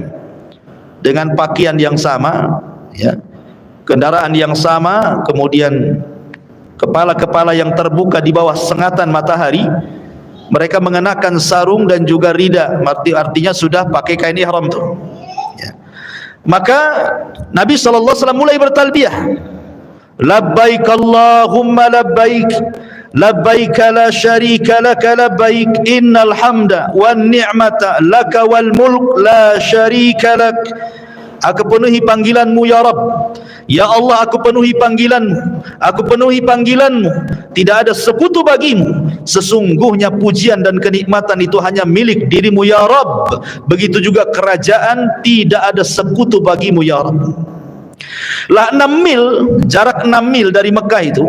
dengan pakaian yang sama, ya, kendaraan yang sama, kemudian kepala-kepala yang terbuka di bawah sengatan matahari. Mereka mengenakan sarung dan juga rida, artinya sudah pakai kain ihram tuh. Maka Nabi SAW mulai bertalbiyah, labbaik Allahumma labbaik, labbaik la syarika laka labbaik, innal hamda wan ni'mata laka wal mulk la syarika lak. Aku penuhi panggilanmu ya Rabb, ya Allah, aku penuhi panggilanmu, aku penuhi panggilanmu, tidak ada sekutu bagimu, sesungguhnya pujian dan kenikmatan itu hanya milik dirimu ya Rabb, begitu juga kerajaan, tidak ada sekutu bagimu ya Rabb. Lah 6 mil, jarak 6 mil dari Mekah itu,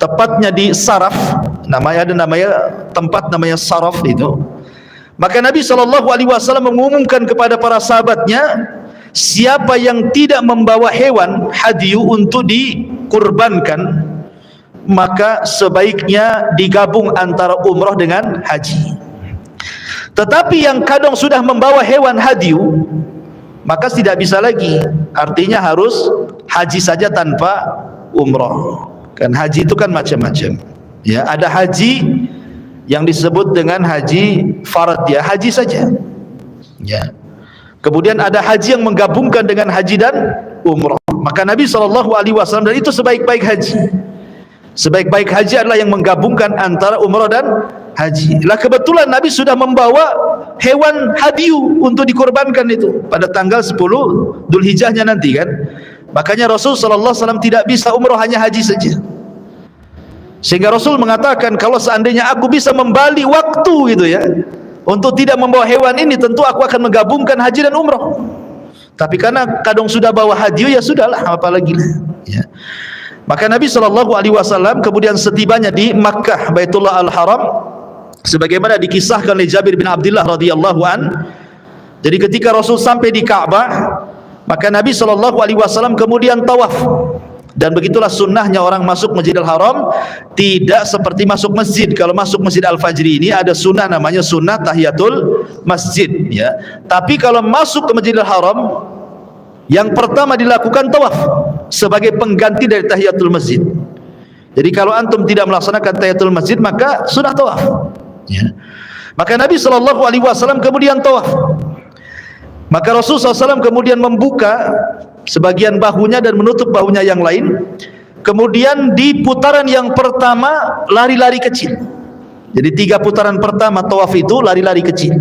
tepatnya di Saraf, ada tempat namanya Saraf itu. Maka Nabi SAW mengumumkan kepada para sahabatnya, siapa yang tidak membawa hewan hadyu untuk dikurbankan, maka sebaiknya digabung antara umrah dengan haji. Tetapi yang kadang sudah membawa hewan hadyu, maka tidak bisa lagi, artinya harus haji saja tanpa umrah. Kan haji itu kan macam-macam, ya. Ada haji yang disebut dengan haji farad, ya, haji saja, ya. Kemudian ada haji yang menggabungkan dengan haji dan umrah. Maka Nabi SAW, dan itu sebaik-baik haji, sebaik-baik haji adalah yang menggabungkan antara umrah dan haji. Lah kebetulan Nabi sudah membawa hewan hadyu untuk dikorbankan itu pada tanggal 10 Dzulhijjahnya nanti kan. Makanya Rasul SAW tidak bisa umrah, hanya haji saja. Sehingga Rasul mengatakan, kalau seandainya aku bisa membalik waktu gitu ya, untuk tidak membawa hewan ini, tentu aku akan menggabungkan haji dan umrah. Tapi karena kadang sudah bawa hadyu, ya sudahlah, apalagi lah, ya. Maka Nabi SAW kemudian setibanya di Makkah Baitullah Al-Haram, sebagaimana dikisahkan oleh Jabir bin Abdullah radhiyallahu an. Jadi ketika Rasul sampai di Ka'bah, maka Nabi SAW kemudian tawaf. Dan begitulah sunnahnya orang masuk Masjidil Haram, tidak seperti masuk masjid. Kalau masuk Masjid Al-Fajri ini ada sunnah namanya sunnah tahiyatul masjid, ya. Tapi kalau masuk ke Masjidil Haram, yang pertama dilakukan tawaf sebagai pengganti dari tahiyatul masjid. Jadi kalau antum tidak melaksanakan tahiyatul masjid, maka sudah tawaf, ya. Maka Nabi SAW kemudian tawaf. Maka Rasulullah SAW kemudian membuka sebagian bahunya dan menutup bahunya yang lain. Kemudian di putaran yang pertama lari-lari kecil. Jadi 3 putaran pertama tawaf itu lari-lari kecil.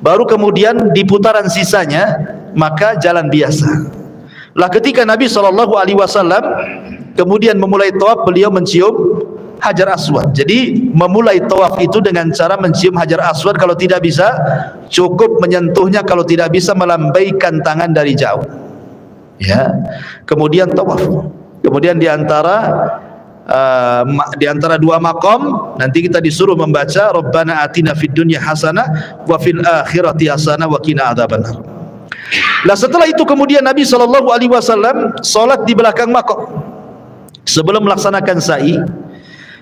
Baru kemudian di putaran sisanya maka jalan biasa. Lah ketika Nabi SAW kemudian memulai tawaf, beliau mencium Hajar Aswad. Jadi memulai tawaf itu dengan cara mencium Hajar Aswad. Kalau tidak bisa, cukup menyentuhnya. Kalau tidak bisa, melambaikan tangan dari jauh, ya. Kemudian tawaf. Kemudian diantara di antara dua maqam nanti kita disuruh membaca Rabbana atina fid dunya hasanah wa fil akhirati hasanah wa qina adzabannar. Lah setelah itu kemudian Nabi SAW solat di belakang maqam sebelum melaksanakan sa'i.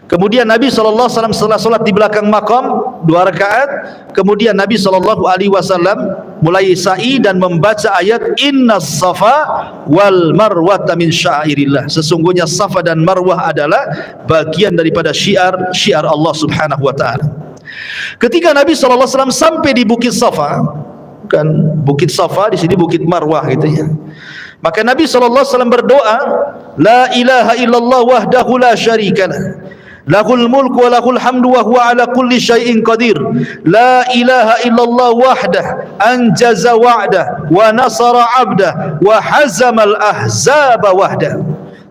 Kemudian Nabi SAW setelah solat di belakang maqam 2 rakaat, kemudian Nabi SAW mulai sa'i dan membaca ayat Innas Safa wal Marwata min syairillah. Sesungguhnya Safa dan Marwah adalah bagian daripada syiar Allah Subhanahu wa taala. Ketika Nabi SAW sampai di Bukit Safa, kan Bukit Safa di sini Bukit Marwah gitu ya. Maka Nabi SAW berdoa, La ilaha illallah wahdahu la syarikalah, lahul mulku wa lahul hamdu wa huwa ala kulli syai'in qadir, la ilaha illallah wahdah anjaza wa'dah wa nasara 'abdah wa hazamal ahzaba wahdah.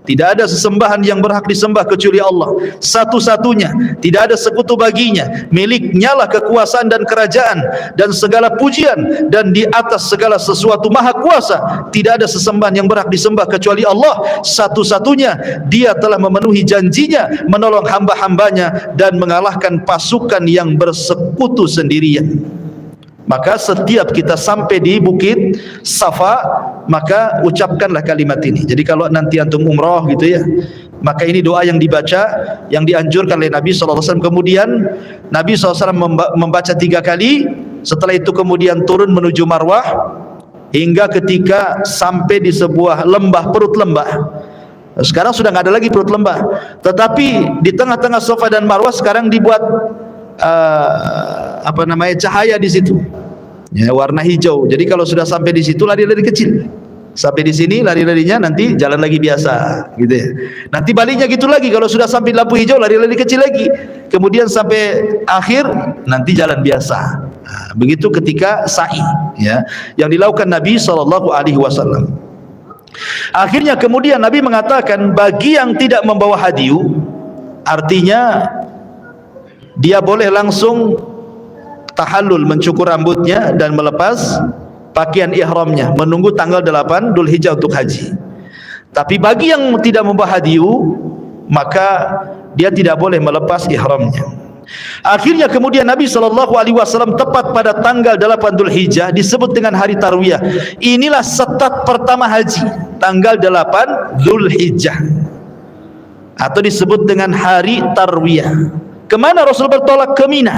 Tidak ada sesembahan yang berhak disembah kecuali Allah satu-satunya, tidak ada sekutu baginya, miliknya lah kekuasaan dan kerajaan dan segala pujian, dan di atas segala sesuatu maha kuasa. Tidak ada sesembahan yang berhak disembah kecuali Allah satu-satunya. Dia telah memenuhi janjinya menolong hamba-hambanya dan mengalahkan pasukan yang bersekutu sendirian. Maka setiap kita sampai di Bukit Safa, maka ucapkanlah kalimat ini. Jadi kalau nanti antum umrah gitu ya, maka ini doa yang dibaca, yang dianjurkan oleh Nabi SAW. Kemudian Nabi SAW membaca 3 kali. Setelah itu kemudian turun menuju Marwah, hingga ketika sampai di sebuah lembah, perut lembah. Sekarang sudah nggak ada lagi perut lembah, tetapi di tengah-tengah Safa dan Marwah sekarang dibuat cahaya di situ ya, warna hijau. Jadi kalau sudah sampai di situ lari-lari kecil, sampai di sini lari-larinya nanti jalan lagi biasa gitu ya. Nanti baliknya gitu lagi, kalau sudah sampai lampu hijau lari-lari kecil lagi, kemudian sampai akhir nanti jalan biasa. Nah, begitu ketika sa'i ya yang dilakukan Nabi SAW. Akhirnya kemudian Nabi mengatakan, bagi yang tidak membawa hadiyu, artinya dia boleh langsung tahallul, mencukur rambutnya dan melepas pakaian ihramnya, menunggu tanggal 8 Dzulhijjah untuk haji. Tapi bagi yang tidak membawa hadiyu, maka dia tidak boleh melepas ihramnya. Akhirnya kemudian Nabi SAW tepat pada tanggal 8 Dzulhijjah disebut dengan hari Tarwiyah. Inilah setat pertama haji, tanggal 8 Dzulhijjah, atau disebut dengan hari Tarwiyah. Kemana Rasul bertolak? Ke Mina.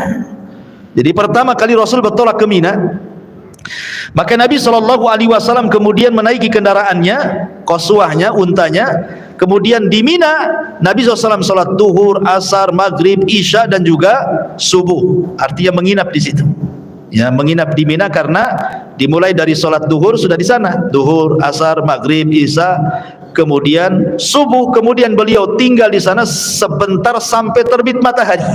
Jadi pertama kali Rasul bertolak ke Mina, maka Nabi SAW kemudian menaiki kendaraannya, qaswahnya, untanya. Kemudian di Mina Nabi SAW salat duhur, asar, maghrib, isya dan juga subuh. Artinya menginap di situ. Ya, menginap di Mina karena dimulai dari salat duhur sudah di sana. Duhur, asar, maghrib, isya, kemudian subuh. Kemudian beliau tinggal di sana sebentar sampai terbit matahari.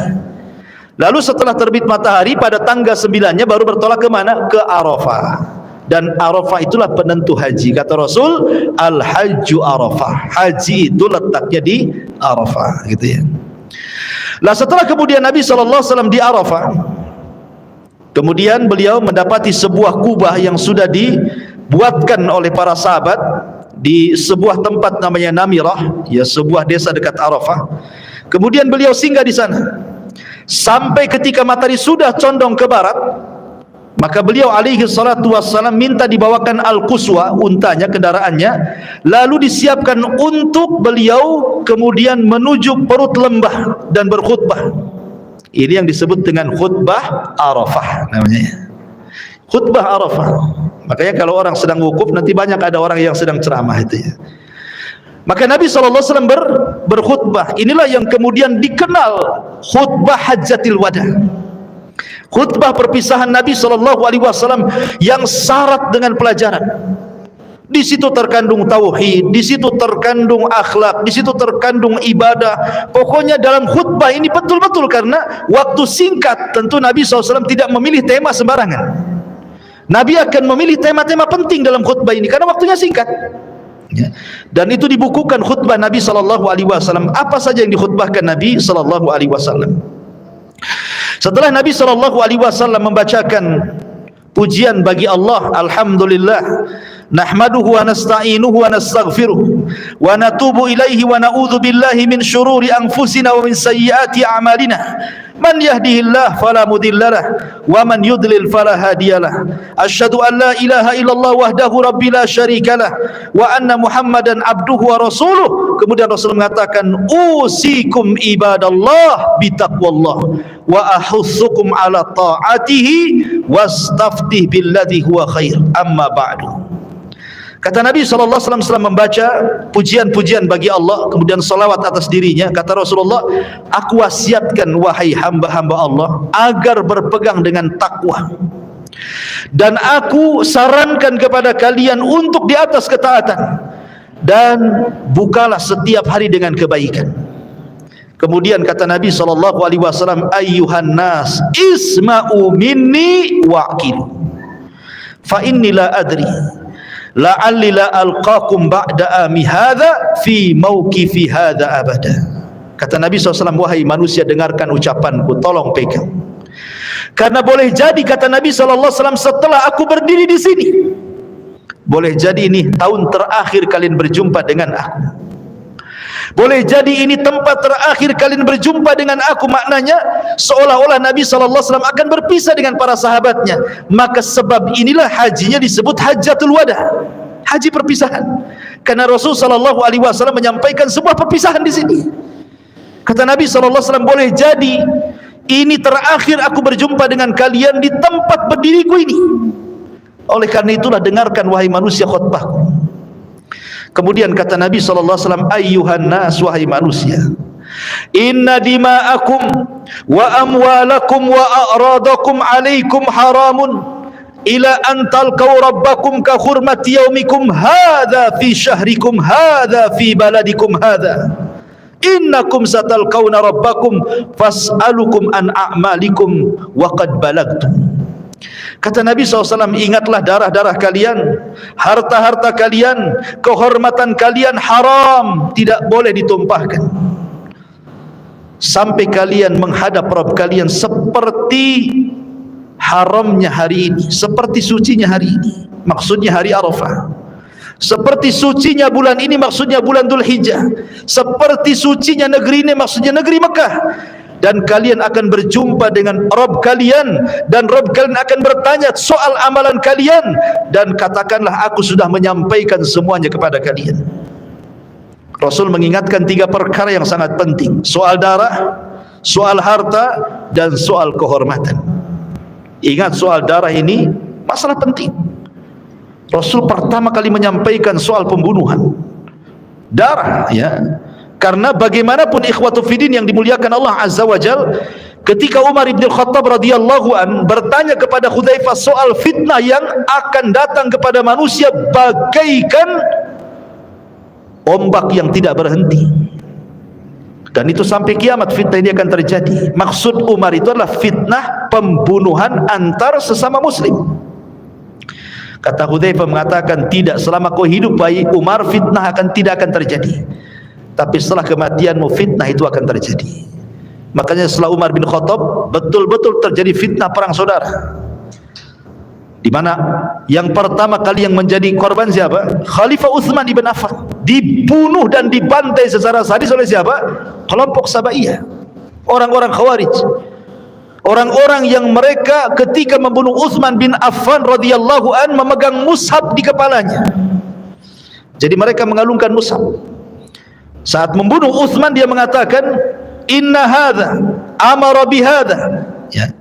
Lalu setelah terbit matahari pada tanggal 9-nya baru bertolak ke mana? Ke Arafah. Dan Arafah itulah penentu haji. Kata Rasul, Al-Hajju Arafah. Haji itu letaknya di Arafah, gitu ya. Lah setelah kemudian Nabi SAW di Arafah, kemudian beliau mendapati sebuah kubah yang sudah dibuatkan oleh para sahabat di sebuah tempat namanya Namirah, ya, sebuah desa dekat Arafah. Kemudian beliau singgah di sana sampai ketika matahari sudah condong ke barat, maka beliau alaihi salatu wassalam minta dibawakan al-quswa, untanya, kendaraannya, lalu disiapkan untuk beliau kemudian menuju perut lembah dan berkhutbah. Ini yang disebut dengan khutbah Arafah namanya. Khutbah Arafah. Makanya kalau orang sedang wukuf nanti banyak ada orang yang sedang ceramah itu ya. Maka Nabi SAW berkhutbah. Inilah yang kemudian dikenal khutbah Hajjatil Wada. Khutbah perpisahan Nabi SAW yang syarat dengan pelajaran. Di situ terkandung tauhid, di situ terkandung akhlak, di situ terkandung ibadah. Pokoknya dalam khutbah ini betul-betul, karena waktu singkat, tentu Nabi SAW tidak memilih tema sembarangan. Nabi akan memilih tema-tema penting dalam khutbah ini karena waktunya singkat. Ya. Dan itu dibukukan khutbah Nabi SAW. Apa saja yang dikhutbahkan Nabi SAW. Setelah Nabi SAW membacakan pujian bagi Allah, alhamdulillah, nahmaduhu wa nasta'inuhu wa nastaghfiruh wa natubu ilaihi wa na'udzu billahi min syururi anfusina wa min sayyiati a'malina man yahdihillahu fala mudhillalah wa man yudlil fala hadiyalah asyhadu an la ilaha illallah wahdahu rabbil la syarikalah wa anna muhammadan abduhu wa rasuluh. Kemudian Rasul mengatakan usikum ibadallah bitaqwallah wa ahussukum ala ta'atihi wastaftih billadhi huwa khair amma ba'du. Kata Nabi SAW setelah membaca pujian-pujian bagi Allah, kemudian salawat atas dirinya, kata Rasulullah, aku wasiatkan wahai hamba-hamba Allah agar berpegang dengan takwa, dan aku sarankan kepada kalian untuk di atas ketaatan, dan bukalah setiap hari dengan kebaikan. Kemudian kata Nabi SAW, ayyuhan nas isma'u minni wa'qilu fa inni la adri la'alli la alqakum ba'da ami hadha fi mawqifi hadha abada. Kata Nabi SAW, wahai manusia, dengarkan ucapanku, tolong pegang, karena boleh jadi, kata Nabi SAW, setelah aku berdiri di sini, boleh jadi ini tahun terakhir kalian berjumpa dengan aku, boleh jadi ini tempat terakhir kalian berjumpa dengan aku. Maknanya seolah-olah Nabi SAW akan berpisah dengan para sahabatnya. Maka sebab inilah hajinya disebut Hajjatul Wada, haji perpisahan, karena Rasul SAW menyampaikan sebuah perpisahan di sini. Kata Nabi SAW, boleh jadi ini terakhir aku berjumpa dengan kalian di tempat berdiriku ini. Oleh karena itulah dengarkan wahai manusia khutbahku. Kemudian kata Nabi SAW, ayyuhan nas, wahai manusia, inna dima'akum wa amwalakum wa a'radakum alaikum haramun ila an talqaw rabbakum ka hurmati yaumikum hadha fi syahrikum hadha fi baladikum hadha innakum satalqawna rabbakum fas'alukum an a'malikum wa qad balagtum. Kata Nabi SAW, ingatlah darah-darah kalian, harta-harta kalian, kehormatan kalian haram, tidak boleh ditumpahkan sampai kalian menghadap Rabb kalian seperti haramnya hari ini, seperti sucinya hari ini, maksudnya hari Arafah, seperti sucinya bulan ini, maksudnya bulan Dzulhijjah, seperti sucinya negeri ini, maksudnya negeri Mekah. Dan kalian akan berjumpa dengan Rabb kalian, dan Rabb kalian akan bertanya soal amalan kalian, dan katakanlah aku sudah menyampaikan semuanya kepada kalian. Rasul mengingatkan 3 perkara yang sangat penting: soal darah, soal harta, dan soal kehormatan. Ingat, soal darah ini masalah penting. Rasul pertama kali menyampaikan soal pembunuhan darah, ya. Karena bagaimanapun ikhwatu fiddin yang dimuliakan Allah Azza wa Jal, ketika Umar ibn Khattab radhiyallahu an bertanya kepada Hudzaifah soal fitnah yang akan datang kepada manusia bagaikan ombak yang tidak berhenti, dan itu sampai kiamat fitnah ini akan terjadi. Maksud Umar itu adalah fitnah pembunuhan antar sesama muslim. Kata Hudzaifah mengatakan, tidak, selama kau hidup wahai Umar, fitnah tidak akan terjadi. Tapi setelah kematianmu fitnah itu akan terjadi. Makanya setelah Umar bin Khattab betul-betul terjadi fitnah perang saudara, di mana yang pertama kali yang menjadi korban siapa? Khalifah Utsman ibn Affan. Dibunuh dan dibantai secara sadis oleh siapa? Kelompok Sabaiyah, orang-orang Khawarij, orang-orang yang mereka ketika membunuh Utsman bin Affan radhiyallahu an memegang mushaf di kepalanya. Jadi mereka mengalungkan mushaf. Saat membunuh Utsman dia mengatakan, inna hadza amara bihadza, ya,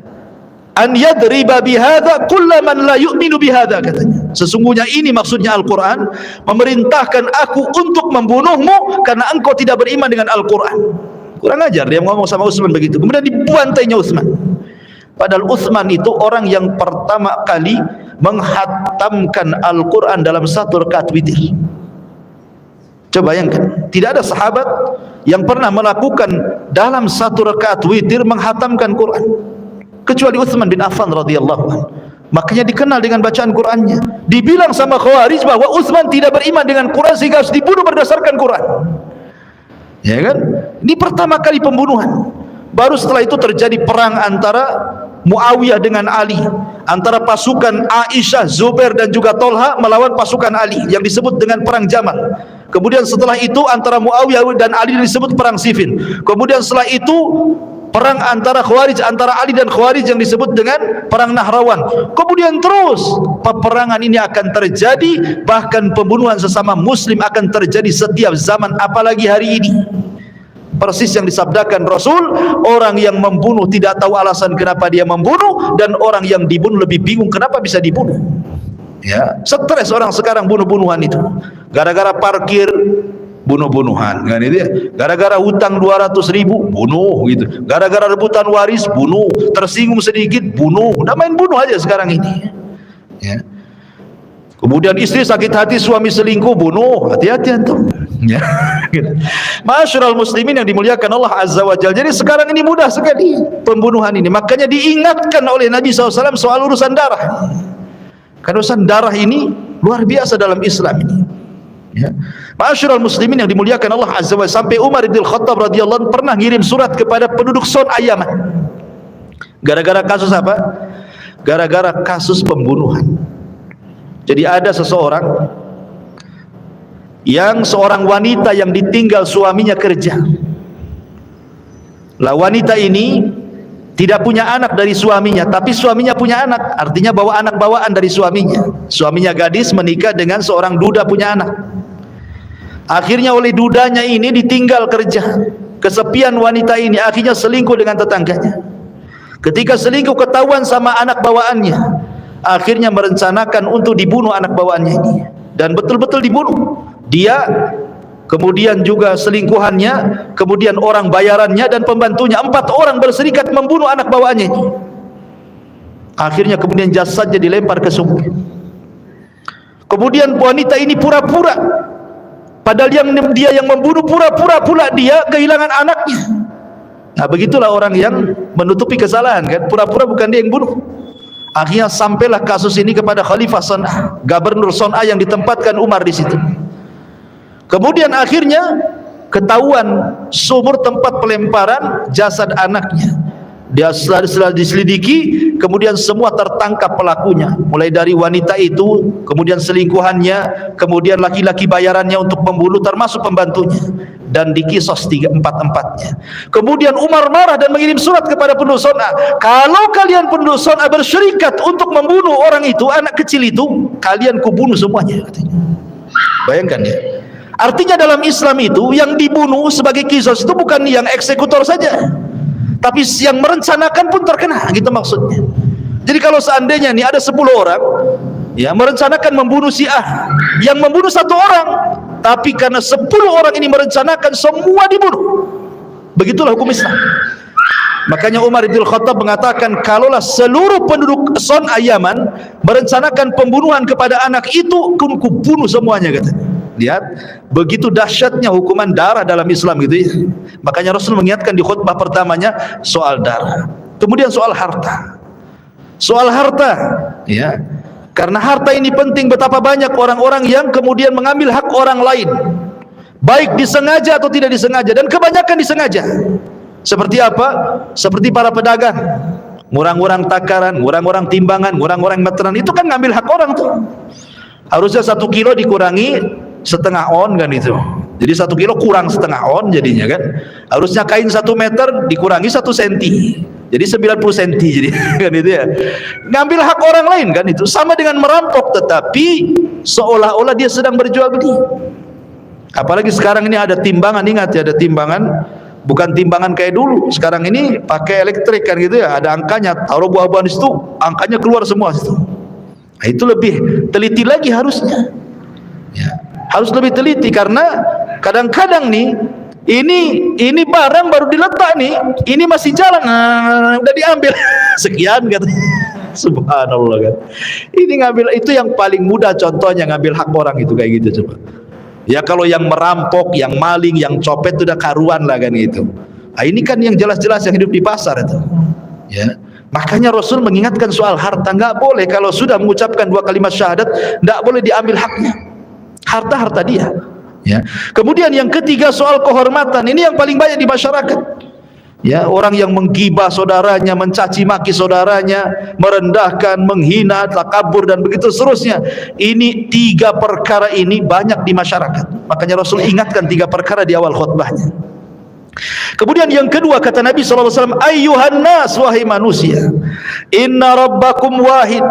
an yadriba bihadza kullaman la yu'minu bihadza, katanya. Sesungguhnya ini maksudnya Al-Quran memerintahkan aku untuk membunuhmu karena engkau tidak beriman dengan Al-Quran. Kurang ajar dia ngomong sama Utsman begitu. Kemudian dibantainya Utsman. Padahal Utsman itu orang yang pertama kali menghatamkan Al-Quran dalam 1 rakaat witir. Coba bayangkan, tidak ada sahabat yang pernah melakukan dalam 1 rakaat witir menghatamkan Quran kecuali Utsman bin Affan radhiyallahu anhu. Makanya dikenal dengan bacaan Qurannya. Dibilang sama Khawarij bahwa Utsman tidak beriman dengan Quran sehingga harus dibunuh berdasarkan Quran. Ya kan? Ini pertama kali pembunuhan. Baru setelah itu terjadi perang antara Muawiyah dengan Ali, antara pasukan Aisyah, Zubair dan juga Tolha melawan pasukan Ali yang disebut dengan perang Jamal. Kemudian setelah itu antara Muawiyah dan Ali disebut perang Siffin. Kemudian setelah itu perang antara Khawarij, antara Ali dan Khawarij yang disebut dengan perang Nahrawan. Kemudian terus peperangan ini akan terjadi, bahkan pembunuhan sesama muslim akan terjadi setiap zaman, apalagi hari ini. Persis yang disabdakan Rasul, orang yang membunuh tidak tahu alasan kenapa dia membunuh, dan orang yang dibunuh lebih bingung kenapa bisa dibunuh. Ya, stres orang sekarang bunuh-bunuhan itu. Gara-gara parkir bunuh-bunuhan kan itu ya. Gara-gara hutang 200.000 bunuh gitu. Gara-gara rebutan waris bunuh, tersinggung sedikit bunuh. Udah main bunuh aja sekarang ini. Ya. Kemudian istri sakit hati suami selingkuh bunuh. Hati-hati antum. Ya. Gitu. Ma'asyiral muslimin yang dimuliakan Allah Azza wa Jalla. Jadi sekarang ini mudah sekali pembunuhan ini. Makanya diingatkan oleh Nabi SAW soal urusan darah. Karena urusan darah ini luar biasa dalam Islam ini. Ya. Ma'asyiral muslimin yang dimuliakan Allah Azza wa Jalla, sampai Umar bin Khattab radhiyallahu anhu pernah ngirim surat kepada penduduk Son'a Yaman. Gara-gara kasus apa? Gara-gara kasus pembunuhan. Jadi ada seseorang yang seorang wanita yang ditinggal suaminya kerja. Lah wanita ini tidak punya anak dari suaminya, tapi suaminya punya anak, artinya bawa anak bawaan dari suaminya. Suaminya gadis menikah dengan seorang duda punya anak. Akhirnya oleh dudanya ini ditinggal kerja. Kesepian wanita ini akhirnya selingkuh dengan tetangganya. Ketika selingkuh ketahuan sama anak bawaannya, akhirnya merencanakan untuk dibunuh anak bawaannya ini, dan betul-betul dibunuh. Dia, kemudian juga selingkuhannya, kemudian orang bayarannya dan pembantunya, 4 orang berserikat membunuh anak bawaannya ini. Akhirnya kemudian jasadnya dilempar ke sungai. Kemudian wanita ini pura-pura, padahal dia yang membunuh, pura-pura pula dia kehilangan anaknya. Nah begitulah orang yang menutupi kesalahan kan, pura-pura bukan dia yang bunuh. Akhirnya sampailah kasus ini kepada Khalifah Son'a, Gubernur Son'a yang ditempatkan Umar di situ. Kemudian akhirnya ketahuan sumur tempat pelemparan jasad anaknya. Dia setelah diselidiki, kemudian semua tertangkap pelakunya, mulai dari wanita itu, kemudian selingkuhannya, kemudian laki-laki bayarannya untuk membunuh termasuk pembantunya, dan dikisos 4-4-nya. Kemudian Umar marah dan mengirim surat kepada penduduk Son'a, kalau kalian penduduk Son'a bersyirikat untuk membunuh orang itu, anak kecil itu, kalian kubunuh semuanya, katanya. Bayangkan ya. Artinya dalam Islam itu yang dibunuh sebagai kisos itu bukan yang eksekutor saja, tapi yang merencanakan pun terkena, gitu maksudnya. Jadi kalau seandainya nih ada 10 orang ya merencanakan membunuh si A, yang membunuh 1 orang, tapi karena 10 orang ini merencanakan, semua dibunuh. Begitulah hukum Islam. Makanya Umar bin Khattab mengatakan, kalaulah seluruh penduduk Son'a Yaman merencanakan pembunuhan kepada anak itu, kubunuh semuanya, katanya. Lihat begitu dahsyatnya hukuman darah dalam Islam gitu ya. Makanya Rasul mengingatkan di khutbah pertamanya soal darah. Kemudian soal harta. Soal harta ya. Karena harta ini penting, betapa banyak orang-orang yang kemudian mengambil hak orang lain, baik disengaja atau tidak disengaja, dan kebanyakan disengaja. Seperti apa? Seperti para pedagang, ngurang-ngurang takaran, ngurang-ngurang timbangan, ngurang-ngurang meteran, itu kan ngambil hak orang tuh. Harusnya 1 kilo dikurangi setengah on kan itu. Jadi 1 kilo kurang setengah on jadinya kan. Harusnya kain 1 meter dikurangi 1 senti. Jadi 90 senti jadi kan itu ya. Ngambil hak orang lain kan itu. Sama dengan merampok, tetapi seolah-olah dia sedang berjual beli. Apalagi sekarang ini ada timbangan, ingat ya, ada timbangan, bukan timbangan kayak dulu. Sekarang ini pakai elektrik kan gitu ya. Ada angkanya, taruh buah-buahan di situ, angkanya keluar semua situ. Nah, itu lebih teliti lagi harusnya. Ya, harus lebih teliti, karena kadang-kadang nih ini barang baru diletak nih, ini masih jalan, udah diambil sekian kan. Subhanallah kan. Ini ngambil, itu yang paling mudah contohnya ngambil hak orang itu kayak gitu coba. Ya kalau yang merampok, yang maling, yang copet itu udah karuan lah kan gitu. Nah, ini kan yang jelas-jelas yang hidup di pasar itu. Ya. Makanya Rasul mengingatkan soal harta, nggak boleh kalau sudah mengucapkan 2 kalimat syahadat, nggak boleh diambil haknya. Harta dia ya. Kemudian yang ketiga soal kehormatan, ini yang paling banyak di masyarakat. Ya, orang yang menggibah saudaranya, mencaci maki saudaranya, merendahkan, menghina, takabur dan begitu seterusnya. Ini 3 perkara ini banyak di masyarakat. Makanya Rasul ingatkan 3 perkara di awal khutbahnya. Kemudian yang kedua kata Nabi SAW, ayyuhan nas, wahai manusia, inna rabbakum wahid,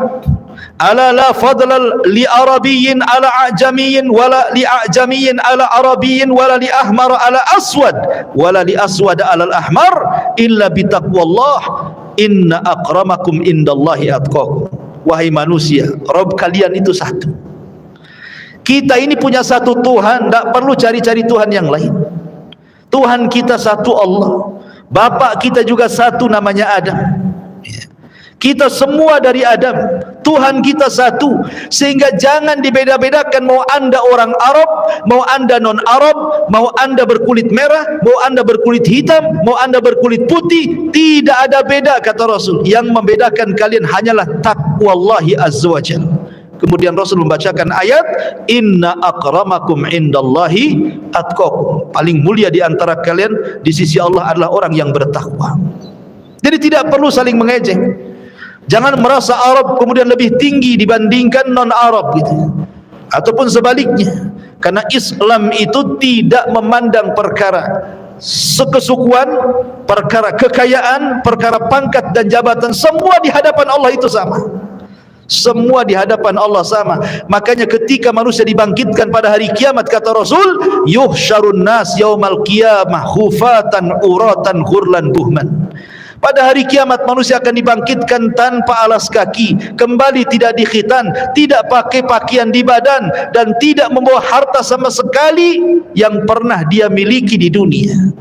ala la fadla li arabiyyin ala a'jamiyyin wala li a'jamiyyin ala arabiyyin wala li ahmar ala aswad wala li aswad ala al-ahmar illa bi taqwallah inna akramakum indallahi atqakum. Wahai manusia, Rabb kalian itu satu. Kita ini punya satu Tuhan, tak perlu cari-cari Tuhan yang lain. Tuhan kita satu Allah. Bapak kita juga satu, namanya Adam. Kita semua dari Adam. Tuhan kita satu. Sehingga jangan dibeda-bedakan, mau anda orang Arab, mau anda non-Arab, mau anda berkulit merah, mau anda berkulit hitam, mau anda berkulit putih. Tidak ada beda kata Rasul. Yang membedakan kalian hanyalah taqwallahi azza wa jalla. Kemudian Rasul membacakan ayat, inna akramakum indallahi atqakum. Paling mulia di antara kalian di sisi Allah adalah orang yang bertakwa. Jadi tidak perlu saling mengejek. Jangan merasa Arab kemudian lebih tinggi dibandingkan non-Arab gitu. Ataupun sebaliknya. Karena Islam itu tidak memandang perkara kesukuan, perkara kekayaan, perkara pangkat dan jabatan, semua di hadapan Allah itu sama. Semua di hadapan Allah sama. Makanya ketika manusia dibangkitkan pada hari kiamat kata Rasul, yuhsyarun nas yaumal qiyamah khufatan uratan ghurlan buhman. Pada hari kiamat manusia akan dibangkitkan tanpa alas kaki, kembali tidak dikhitan, tidak pakai pakaian di badan, dan tidak membawa harta sama sekali yang pernah dia miliki di dunia.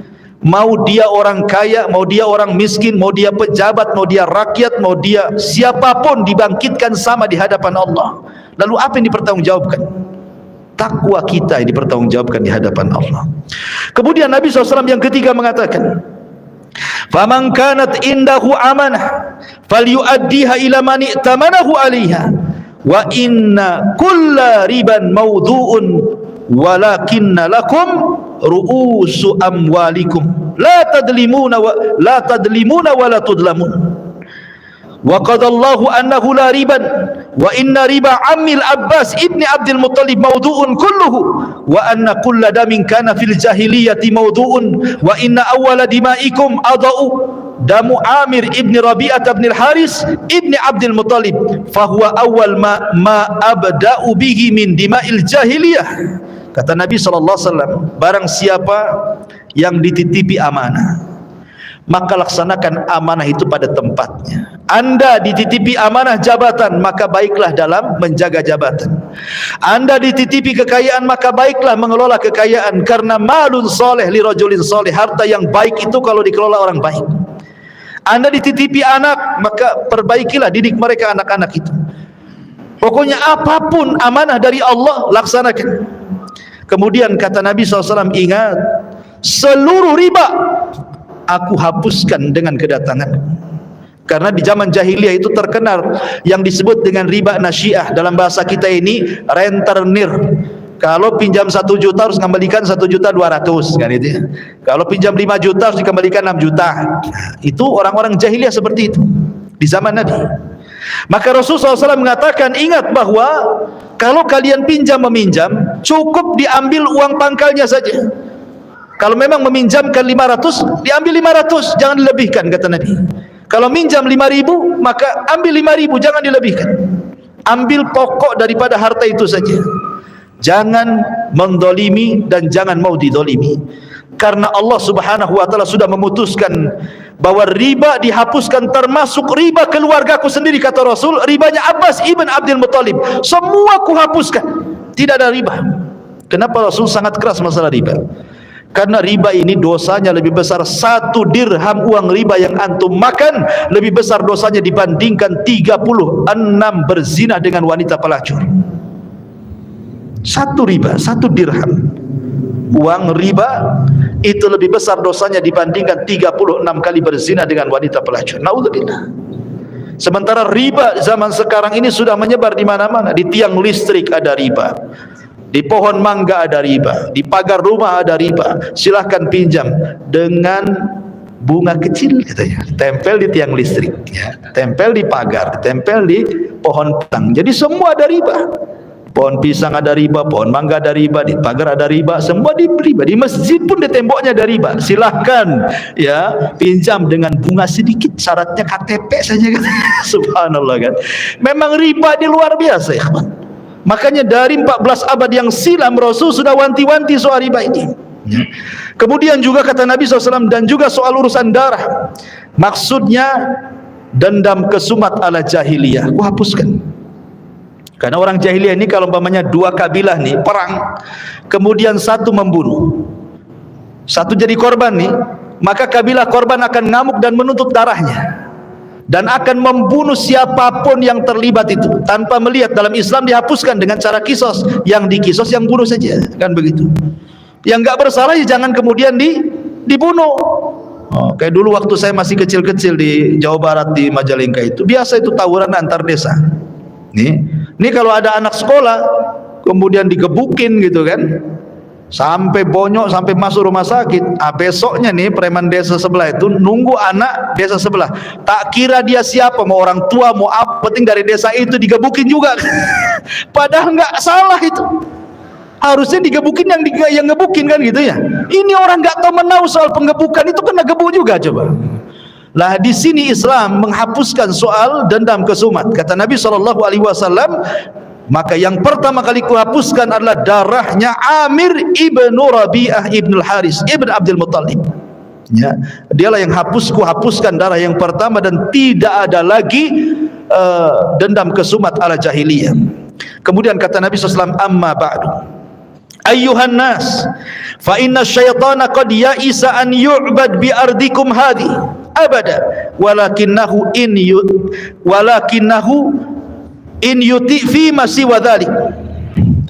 Mau dia orang kaya, mau dia orang miskin, mau dia pejabat, mau dia rakyat, mau dia siapapun, dibangkitkan sama di hadapan Allah. Lalu apa yang dipertanggungjawabkan? Takwa kita yang dipertanggungjawabkan di hadapan Allah. Kemudian Nabi SAW yang ketiga mengatakan, faman kanat indahu amanah falyuaddiha ila man i'tamanahu 'alaiha wa inna kulla riban mawdu'un walakinna lakum ru'usu amwalikum la tadlimuna wa la tudlamun. Wa qadallahu annahu la riban wa inna riba ammil Abbas ibni Abdul Muttalib mawdu'un kulluhu wa anna kulla damin kana fil jahiliyati mawdu'un wa inna awwala dima'ikum adau damu Amir ibni Rabi'ah ibn al-Haris ibni Abdul Muttalib fahuwa awwal ma abda'u bihi min dima'il jahiliyah. Kata Nabi SAW, barang siapa yang dititipi amanah, maka laksanakan amanah itu pada tempatnya. Anda dititipi amanah jabatan, maka baiklah dalam menjaga jabatan. Anda dititipi kekayaan, maka baiklah mengelola kekayaan. Karena malun soleh li rajulin soleh, harta yang baik itu kalau dikelola orang baik. Anda dititipi anak, maka perbaikilah, didik mereka anak-anak itu. Pokoknya apapun amanah dari Allah, laksanakan. Kemudian kata Nabi SAW, ingat, seluruh riba aku hapuskan dengan kedatangan. Karena di zaman jahiliyah itu terkenal yang disebut dengan riba nasyiah. Dalam bahasa kita ini rentenir. Kalau pinjam 1 juta harus kembalikan 1.200.000 kan itu ya. Kalau pinjam 5 juta harus dikembalikan 6 juta. Itu orang-orang jahiliyah seperti itu di zaman Nabi. Maka Rasulullah SAW mengatakan, ingat bahwa kalau kalian pinjam-meminjam, cukup diambil uang pangkalnya saja. Kalau memang meminjamkan 500, diambil 500, jangan dilebihkan kata Nabi. Kalau minjam 5.000, maka ambil 5.000, jangan dilebihkan. Ambil pokok daripada harta itu saja. Jangan mendolimi dan jangan mau didolimi. Karena Allah Subhanahu wa ta'ala sudah memutuskan bahwa riba dihapuskan, termasuk riba keluargaku sendiri kata Rasul. Ribanya Abbas ibn Abdul Muttalib semua kuhapuskan, tidak ada riba. Kenapa Rasul sangat keras masalah riba? Karena riba ini dosanya lebih besar. 1 dirham uang riba yang antum makan lebih besar dosanya dibandingkan 36 berzina dengan wanita pelacur. 1 riba, 1 dirham uang riba itu lebih besar dosanya dibandingkan 36 kali berzina dengan wanita pelacur. Naudzubillah. Sementara riba zaman sekarang ini sudah menyebar di mana-mana. Di tiang listrik ada riba, di pohon mangga ada riba, di pagar rumah ada riba. Silahkan pinjam dengan bunga kecil katanya, tempel di tiang listrik, ya, tempel di pagar, tempel di pohon pisang. Jadi semua ada riba. Pohon pisang ada riba, pohon mangga ada riba, di pagar ada riba, semua di riba. Di masjid pun di temboknya ada riba. Silahkan ya pinjam dengan bunga sedikit, syaratnya KTP saja kan. Subhanallah kan. Memang riba di luar biasa ya. Makanya dari 14 abad yang silam Rasul sudah wanti-wanti soal riba ini. Ya. Kemudian juga kata Nabi SAW, dan juga soal urusan darah. Maksudnya dendam kesumat ala jahiliyah, aku hapuskan. Karena orang jahiliyah ini kalau umpamanya dua kabilah nih perang, kemudian satu membunuh, satu jadi korban nih, maka kabilah korban akan ngamuk dan menuntut darahnya, dan akan membunuh siapapun yang terlibat itu tanpa melihat. Dalam Islam dihapuskan dengan cara kisos, yang dikisos yang bunuh saja, kan begitu. Yang nggak bersalah ya jangan kemudian dibunuh. Oh, kayak dulu waktu saya masih kecil-kecil di Jawa Barat di Majalengka itu biasa itu tawuran antar desa. Nih kalau ada anak sekolah kemudian digebukin gitu kan, sampai bonyok, sampai masuk rumah sakit. Besoknya nih preman desa sebelah itu nunggu anak desa sebelah. Tak kira dia siapa, mau orang tua, mau apa, penting dari desa itu digebukin juga. Padahal nggak salah itu. Harusnya digebukin yang ngebukin kan gitu ya. Ini orang nggak tahu menahu soal penggebukan, itu kena gebuk juga coba. Lah di sini Islam menghapuskan soal dendam kesumat. Kata Nabi SAW, maka yang pertama kali kuhapuskan adalah darahnya Amir ibnu Rabi'ah ibnu Haris ibnu Abdul Muttalib. Ya, dialah yang kuhapuskan darah yang pertama, dan tidak ada lagi dendam kesumat ala jahiliyah. Kemudian kata Nabi SAW, amma ba'du ayyuhan nas fa inna syaitana qad ya'isa an yu'bad bi ardikum hadhi abada walakinahu in yuti fi ma siwa dhalik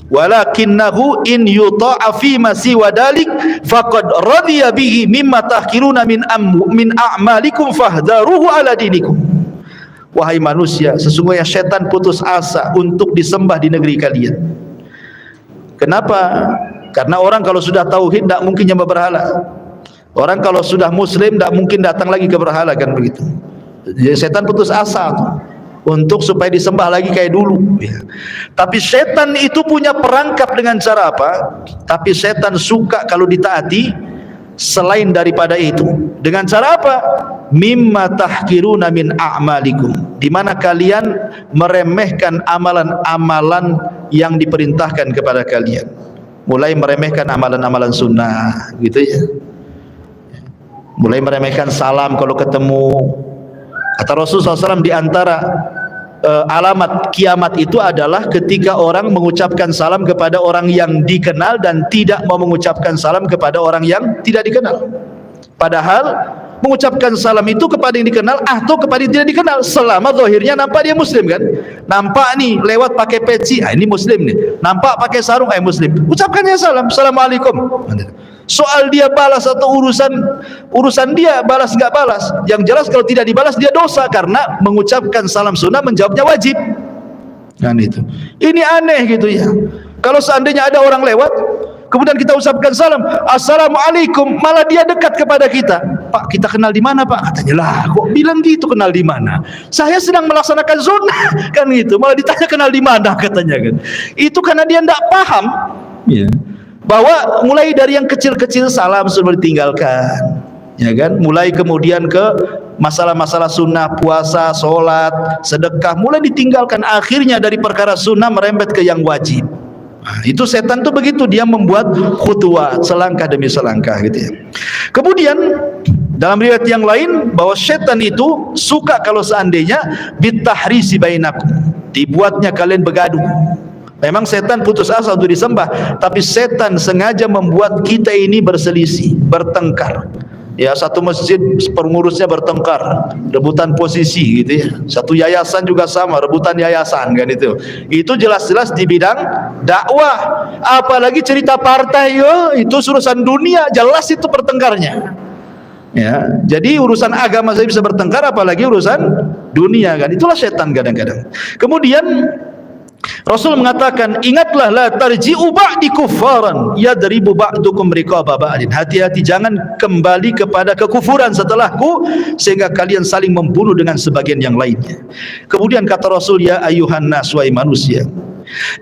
walakinahu in yuta'a fi ma siwa dhalik faqad radiya bihi mimma tahkiruna min a'malikum fahdharuhu ala dinikum. Wahai manusia, sesungguhnya setan putus asa untuk disembah di negeri kalian. Kenapa? Karena orang kalau sudah tauhid tidak mungkin nyembah berhala. Orang kalau sudah muslim tidak mungkin datang lagi ke berhala, kan begitu. Jadi setan putus asa untuk supaya disembah lagi kayak dulu ya. Tapi setan itu punya perangkap dengan cara apa? Tapi setan suka kalau ditaati selain daripada itu. Dengan cara apa? Mimma tahkiruna min a'malikum, di mana kalian meremehkan amalan-amalan yang diperintahkan kepada kalian. Mulai meremehkan amalan-amalan sunnah gitu ya. Mulai meremehkan salam kalau ketemu. Kata Rasulullah SAW, di antara alamat kiamat itu adalah ketika orang mengucapkan salam kepada orang yang dikenal dan tidak mau mengucapkan salam kepada orang yang tidak dikenal. Padahal mengucapkan salam itu kepada yang dikenal atau kepada yang tidak dikenal, selama zahirnya nampak dia muslim kan. Nampak nih lewat pakai peci, ini muslim nih. Nampak pakai sarung, muslim. Ucapkannya salam, assalamualaikum. Soal dia balas atau urusan dia balas nggak balas, yang jelas kalau tidak dibalas dia dosa, karena mengucapkan salam sunnah menjawabnya wajib kan itu. Ini aneh gitu ya. Kalau seandainya ada orang lewat kemudian kita ucapkan salam, assalamualaikum, malah dia dekat kepada kita. Pak, kita kenal di mana Pak? Katanya, lah kok bilang gitu, kenal di mana? Saya sedang melaksanakan sunnah kan gitu, malah ditanya kenal di mana katanya kan. Itu karena dia tidak paham ya, bahwa mulai dari yang kecil-kecil salam sudah ditinggalkan ya kan, mulai kemudian ke masalah-masalah sunnah, puasa, sholat, sedekah mulai ditinggalkan, akhirnya dari perkara sunnah merembet ke yang wajib. Nah, itu setan tuh begitu, dia membuat khutuwat selangkah demi selangkah gitu ya. Kemudian dalam riwayat yang lain bahwa setan itu suka kalau seandainya bitahrisi bainakum, dibuatnya kalian bergaduh. Memang setan putus asa untuk disembah, tapi setan sengaja membuat kita ini berselisih, bertengkar. Ya, satu masjid pengurusnya bertengkar, rebutan posisi gitu ya. Satu yayasan juga sama, rebutan yayasan kan itu. Itu jelas-jelas di bidang dakwah. Apalagi cerita partai, itu urusan dunia, jelas itu pertengkarnya. Ya, jadi urusan agama saya bisa bertengkar, apalagi urusan dunia kan. Itulah setan kadang-kadang. Kemudian Rasul mengatakan, ingatlah la tarji'u ba'di kuffaran yadribu ba'dukum riqaba ba'din. Hati-hati, jangan kembali kepada kekufuran setelahku sehingga kalian saling membunuh dengan sebagian yang lainnya. Kemudian kata Rasul, ya ayuhan nas, wahai manusia,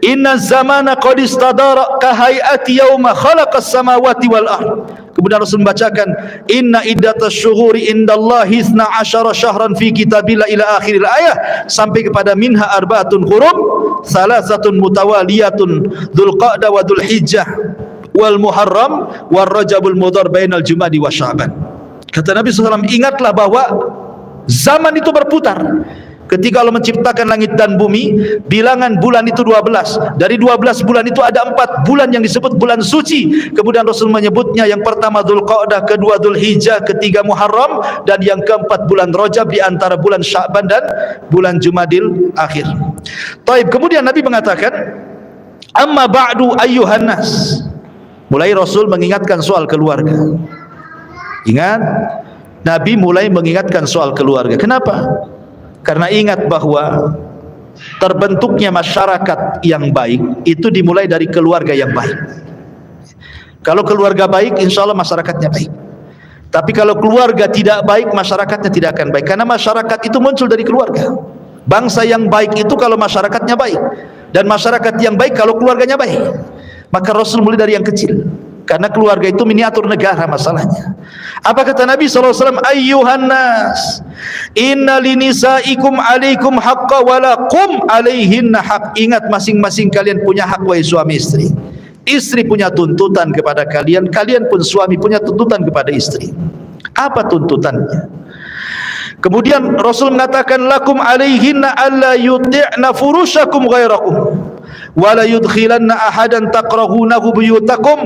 inna zamana qad istadara ka hayati yauma khalaqas samawati wal ard. Kemudian Rasul membacakan, inna iddatash syuhuri indallahi 12 syahran fi kitabillah ila akhiril ayah, sampai kepada minha arba'atun hurum salasatun mutawaliyatun dzulqa'dah wa dzulhijjah wal muharram war rajabul mudhar bainal jumadi wa sya'ban. Kata Nabi SAW, ingatlah bahwa zaman itu berputar. Ketika Allah menciptakan langit dan bumi, bilangan bulan itu 12. Dari 12 bulan itu ada 4 bulan yang disebut bulan suci. Kemudian Rasul menyebutnya, yang pertama Dzulqa'dah, kedua Dzulhijjah, ketiga Muharram, dan yang keempat bulan Rajab, di antara bulan Sya'ban dan bulan Jumadil akhir. Taib. Kemudian Nabi mengatakan, amma ba'du ayyuhan nas. Mulai Rasul mengingatkan soal keluarga. Ingat, Nabi mulai mengingatkan soal keluarga. Kenapa? Karena ingat bahwa terbentuknya masyarakat yang baik itu dimulai dari keluarga yang baik. Kalau keluarga baik, insya Allah masyarakatnya baik. Tapi kalau keluarga tidak baik, masyarakatnya tidak akan baik. Karena masyarakat itu muncul dari keluarga. Bangsa yang baik itu kalau masyarakatnya baik, dan masyarakat yang baik kalau keluarganya baik. Maka Rasul mulai dari yang kecil, karena keluarga itu miniatur negara masalahnya. Apa kata Nabi SAW? Ayyuhan nas, inna linisaikum alaikum haqqa walakum alaihinna haq. Ingat, masing-masing kalian punya hak, wahai suami istri. Istri punya tuntutan kepada kalian, kalian pun suami punya tuntutan kepada istri. Apa tuntutannya? Kemudian Rasul mengatakan, lakum alaihinna alla yuti'na furushakum ghairakum wala yudkhilanna ahadan takrahunahu buyutakum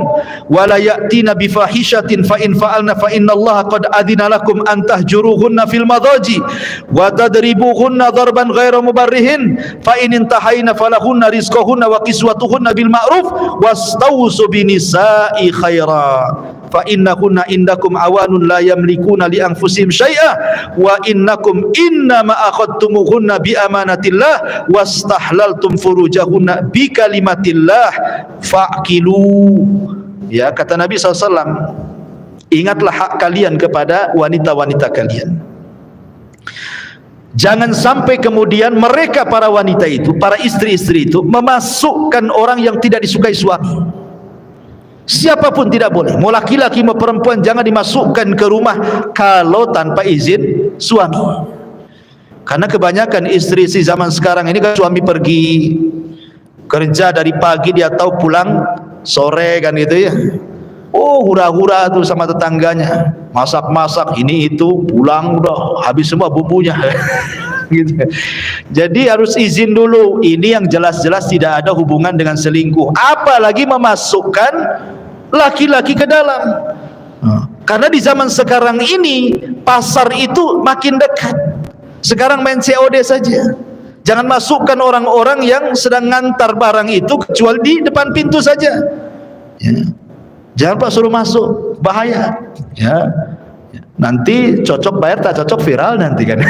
wala ya'tina bifahishatin fa in fa'alna fa innallaha qad adina lakum an tahjuruhunna fil madaji wa tadribuhunna darban ghaira mubarrihin fa in intahayna falahunna rizquhunna wa kiswatuhunna bil ma'ruf wastausu binisa'i khaira fa innakunna indakum awanun la yamlikuna li anfusihim syai'a wa innakum innama akhadtumuhunna bi amanatillah wastahlaltum furujahunna bi kalimatillah fa'kilu. Ya, kata Nabi SAW, ingatlah hak kalian kepada wanita-wanita kalian. Jangan sampai kemudian mereka, para wanita itu, para istri-istri itu, memasukkan orang yang tidak disukai suami. Siapapun tidak boleh, mau laki-laki mau perempuan, jangan dimasukkan ke rumah kalau tanpa izin suami. Karena kebanyakan istri-istri zaman sekarang ini kan, suami pergi kerja dari pagi, dia tahu pulang sore kan gitu ya. Oh, hura-hura tuh sama tetangganya, masak-masak ini itu, pulang udah habis semua bumbunya. Gitu. Jadi harus izin dulu. Ini yang jelas-jelas tidak ada hubungan dengan selingkuh, apalagi memasukkan laki-laki ke dalam. Karena di zaman sekarang ini pasar itu makin dekat. Sekarang main COD saja. Jangan masukkan orang-orang yang sedang ngantar barang itu kecuali di depan pintu saja. Ya. Jangan Pak suruh masuk, bahaya. Ya. Nanti cocok bayar, tak cocok viral nanti kan.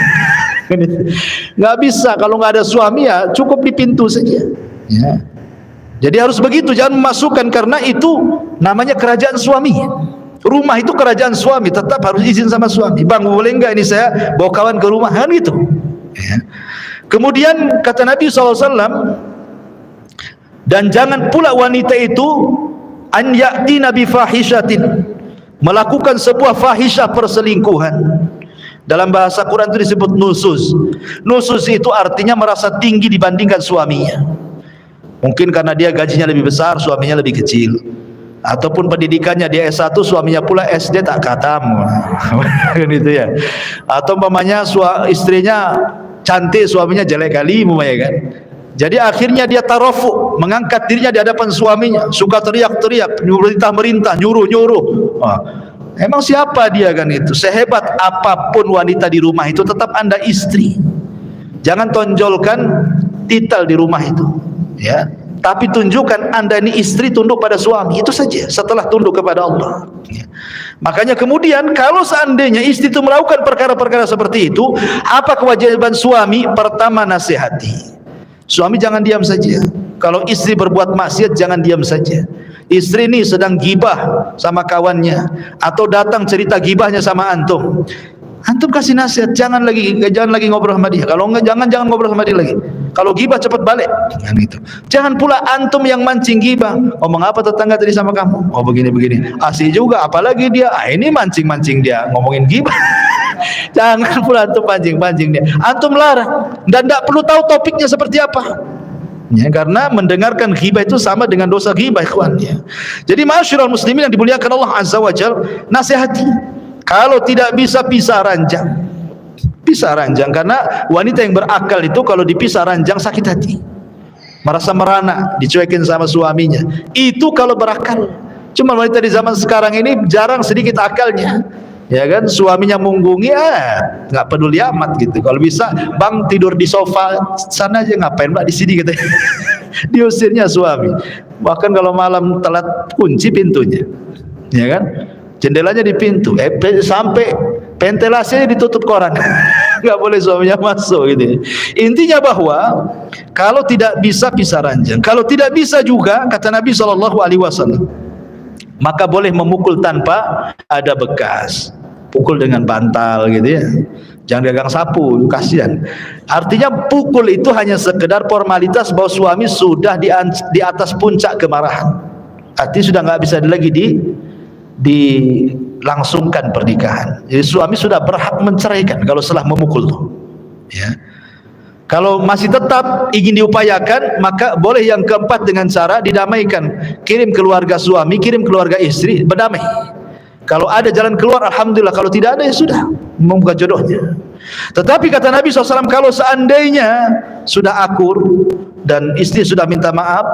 Nggak bisa, kalau nggak ada suami ya cukup di pintu saja. Ya. Jadi harus begitu, jangan memasukkan, karena itu namanya kerajaan suami. Rumah itu kerajaan suami, tetap harus izin sama suami. Bang, boleh nggak ini saya bawa kawan ke rumah, kan gitu. Ya. Kemudian kata Nabi SAW, dan jangan pula wanita itu an ya'tina bi fahishatin, melakukan sebuah fahisyah, perselingkuhan. Dalam bahasa Quran itu disebut nusus. Nusus itu artinya merasa tinggi dibandingkan suaminya. Mungkin karena dia gajinya lebih besar, suaminya lebih kecil. Ataupun pendidikannya dia S1, suaminya pula SD tak khatam. Gitu ya. Atau umpamanya istrinya cantik, suaminya jelek kali umpamanya kan. Jadi akhirnya dia tarofu, mengangkat dirinya di hadapan suaminya, suka teriak-teriak, merintah-merintah, nyuruh-nyuruh. Emang siapa dia kan itu? Sehebat apapun wanita di rumah itu, tetap Anda istri. Jangan tonjolkan titel di rumah itu, ya. Tapi tunjukkan Anda ini istri, tunduk pada suami, itu saja. Setelah tunduk kepada Allah. Ya. Makanya kemudian kalau seandainya istri itu melakukan perkara-perkara seperti itu, apa kewajiban suami? Pertama, nasihati. Suami jangan diam saja. Kalau istri berbuat maksiat jangan diam saja. Istri ini sedang gibah sama kawannya atau datang cerita gibahnya sama antum. Antum kasih nasihat, jangan lagi ngobrol sama dia. Kalau enggak jangan ngobrol sama dia lagi. Kalau gibah cepat balik. Kan gitu. Jangan pula antum yang mancing gibah. Ngomong apa tetangga tadi sama kamu? Oh begini. Asik juga, apalagi dia. Ini mancing dia ngomongin gibah. Jangan pula antum pancing dia. Antum larang dan tidak perlu tahu topiknya seperti apa. Ya, karena mendengarkan ghibah itu sama dengan dosa ghibah, ikhwan. Ya. Jadi ma'asyiral muslimin yang dimuliakan Allah Azza wa Jalla, nasihati. Kalau tidak bisa pisah ranjang. Pisah ranjang, karena wanita yang berakal itu kalau dipisah ranjang sakit hati. Merasa merana, dicuekin sama suaminya. Itu kalau berakal. Cuma wanita di zaman sekarang ini jarang sedikit akalnya. Ya kan, suaminya munggungi, nggak peduli amat gitu. Kalau bisa, bang tidur di sofa sana aja, ngapain mbak di sini gitu. Diusirnya suami. Bahkan kalau malam telat kunci pintunya, ya kan, jendelanya di pintu, sampai ventilasinya ditutup koran. Nggak boleh suaminya masuk gitu. Intinya bahwa kalau tidak bisa pisah ranjang, kalau tidak bisa juga kata Nabi SAW, maka boleh memukul tanpa ada bekas. Pukul dengan bantal gitu ya. Jangan gagang sapu, kasihan. Artinya pukul itu hanya sekedar formalitas bahwa suami sudah di atas puncak kemarahan. Artinya sudah nggak bisa lagi dilangsungkan pernikahan. Jadi suami sudah berhak menceraikan kalau setelah memukul tuh. Ya. Kalau masih tetap ingin diupayakan, maka boleh yang keempat dengan cara didamaikan. Kirim keluarga suami, kirim keluarga istri, berdamai. Kalau ada jalan keluar, alhamdulillah. Kalau tidak ada, ya sudah, membuka jodohnya. Tetapi kata Nabi SAW, kalau seandainya sudah akur dan istri sudah minta maaf,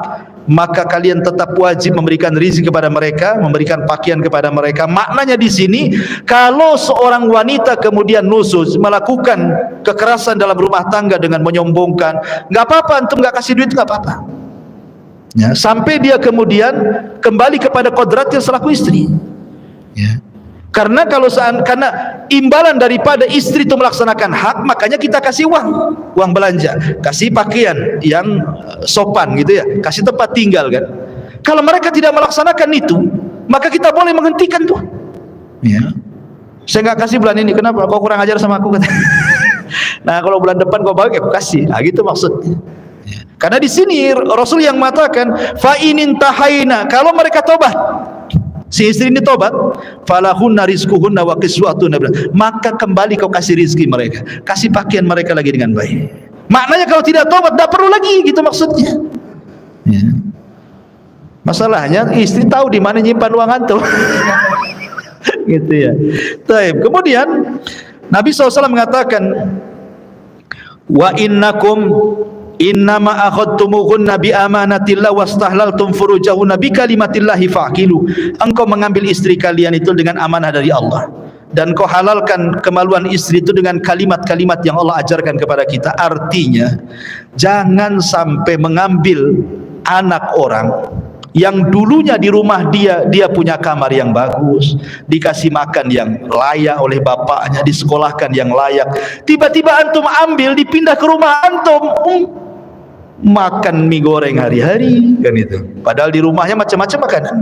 maka kalian tetap wajib memberikan rezeki kepada mereka, memberikan pakaian kepada mereka. Maknanya di sini, kalau seorang wanita kemudian nusus, melakukan kekerasan dalam rumah tangga dengan menyombongkan, nggak apa-apa, antum nggak kasih duit, nggak apa-apa. Ya, sampai dia kemudian kembali kepada kodratnya selaku istri. Ya. Karena imbalan daripada istri itu melaksanakan hak, makanya kita kasih uang belanja, kasih pakaian yang sopan gitu ya, kasih tempat tinggal kan. Kalau mereka tidak melaksanakan itu, maka kita boleh menghentikan tuh. Ya. Saya nggak kasih bulan ini, kenapa? Kau kurang ajar sama aku kata. Nah kalau bulan depan kau balik, aku kasih. Nah, gitu maksudnya. Ya. Karena di sini Rasul yang mengatakan, fa inin tahaina, kalau mereka tobat. Si istri ini tobat, falahunna rizquhunna wa qiswatuna, maka kembali kau kasih rizki mereka, kasih pakaian mereka lagi dengan baik. Maknanya kalau tidak tobat, tidak perlu lagi, gitu maksudnya. Ya. Masalahnya istri tahu di mana nyimpan uang antum. Gitu ya. Taib. Kemudian Nabi SAW mengatakan, wa innakum innama akhadtumuhunna bi amanatillah wastahlaltum furujahunna bi kalimatillahi faqilu. Engkau mengambil istri kalian itu dengan amanah dari Allah, dan kau halalkan kemaluan istri itu dengan kalimat-kalimat yang Allah ajarkan kepada kita. Artinya jangan sampai mengambil anak orang yang dulunya di rumah dia punya kamar yang bagus, dikasih makan yang layak oleh bapaknya, disekolahkan yang layak, tiba-tiba antum ambil dipindah ke rumah antum, makan mie goreng hari-hari kan itu. Padahal di rumahnya macam-macam makanan.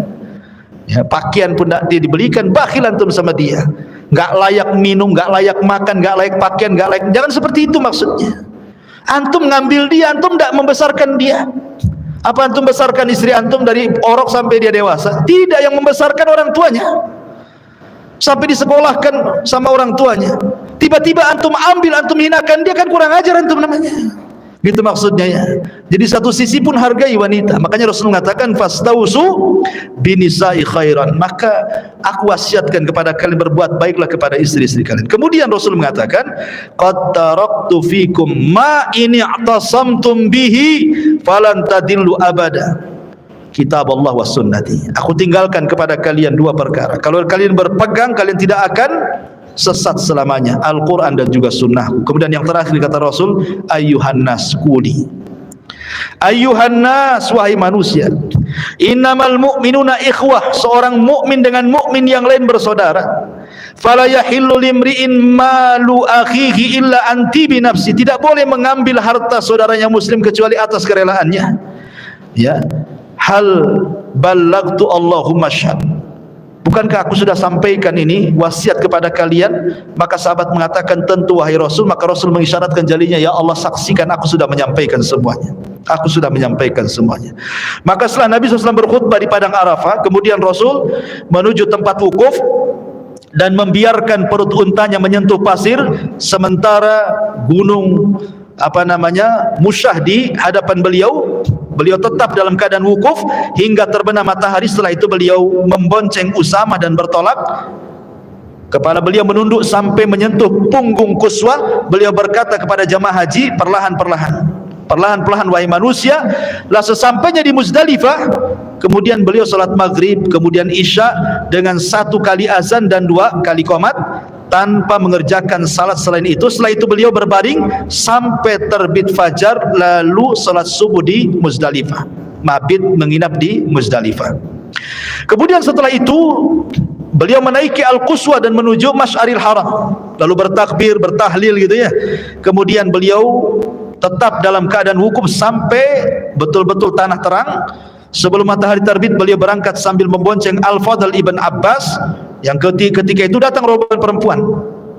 Ya, pakaian pun tidak dibelikan, bakhil antum sama dia. Enggak layak minum, enggak layak makan, enggak layak pakaian, enggak layak. Jangan seperti itu maksudnya. Antum ngambil dia, antum tidak membesarkan dia. Apa antum besarkan istri antum dari orok sampai dia dewasa? Tidak, yang membesarkan orang tuanya. Sampai disekolahkan sama orang tuanya. Tiba-tiba antum ambil, antum hinakan dia, kan kurang ajar antum namanya. Gitu maksudnya ya. Jadi satu sisi pun hargai wanita. Makanya Rasul mengatakan fastausu binisa'i khairan. Maka aku wasiatkan kepada kalian berbuat baiklah kepada istri-istri kalian. Kemudian Rasul mengatakan qad taraktu fikum ma in i'tasamtum bihi falan tadillu abada. Kitab Allah was sunnati. Aku tinggalkan kepada kalian dua perkara. Kalau kalian berpegang, kalian tidak akan sesat selamanya, Al-Quran dan juga sunnahku. Kemudian yang terakhir kata Rasul, ayyuhan nas quli, ayyuhan nas, wahai manusia, innamal mu'minuna ikhwah, seorang mukmin dengan mukmin yang lain bersaudara. fala yahillu limri'in malu akhihi illa anti bi nafsi. Tidak boleh mengambil harta saudaranya muslim kecuali atas kerelaannya. Ya, hal ballagtu Allahumma syhad. Bukankah aku sudah sampaikan ini wasiat kepada kalian? Maka sahabat mengatakan, tentu wahai Rasul. Maka Rasul mengisyaratkan jarinya, ya Allah saksikan aku sudah menyampaikan semuanya. Aku sudah menyampaikan semuanya. Maka setelah Nabi SAW berkhutbah di padang Arafah, kemudian Rasul menuju tempat wukuf dan membiarkan perut untanya menyentuh pasir, sementara gunung Musyah di hadapan beliau. Beliau tetap dalam keadaan wukuf hingga terbenam matahari. Setelah itu beliau membonceng Usamah dan bertolak. Kepala beliau menunduk sampai menyentuh punggung Quswa. Beliau berkata kepada jamaah haji, perlahan-lahan wahai manusia. Lah sesampainya di Muzdalifah, kemudian beliau salat maghrib, kemudian isya dengan 1 kali azan dan 2 kali qomat, tanpa mengerjakan salat selain itu. Setelah itu beliau berbaring sampai terbit fajar, lalu salat subuh di Muzdalifah, mabit menginap di Muzdalifah. Kemudian setelah itu beliau menaiki Al-Quswa dan menuju Masy'aril Haram, lalu bertakbir, bertahlil gitu ya. Kemudian beliau tetap dalam keadaan wukuf sampai betul-betul tanah terang. Sebelum matahari terbit, beliau berangkat sambil membonceng Al-Fadl ibn Abbas, yang ketika itu datang rombongan perempuan.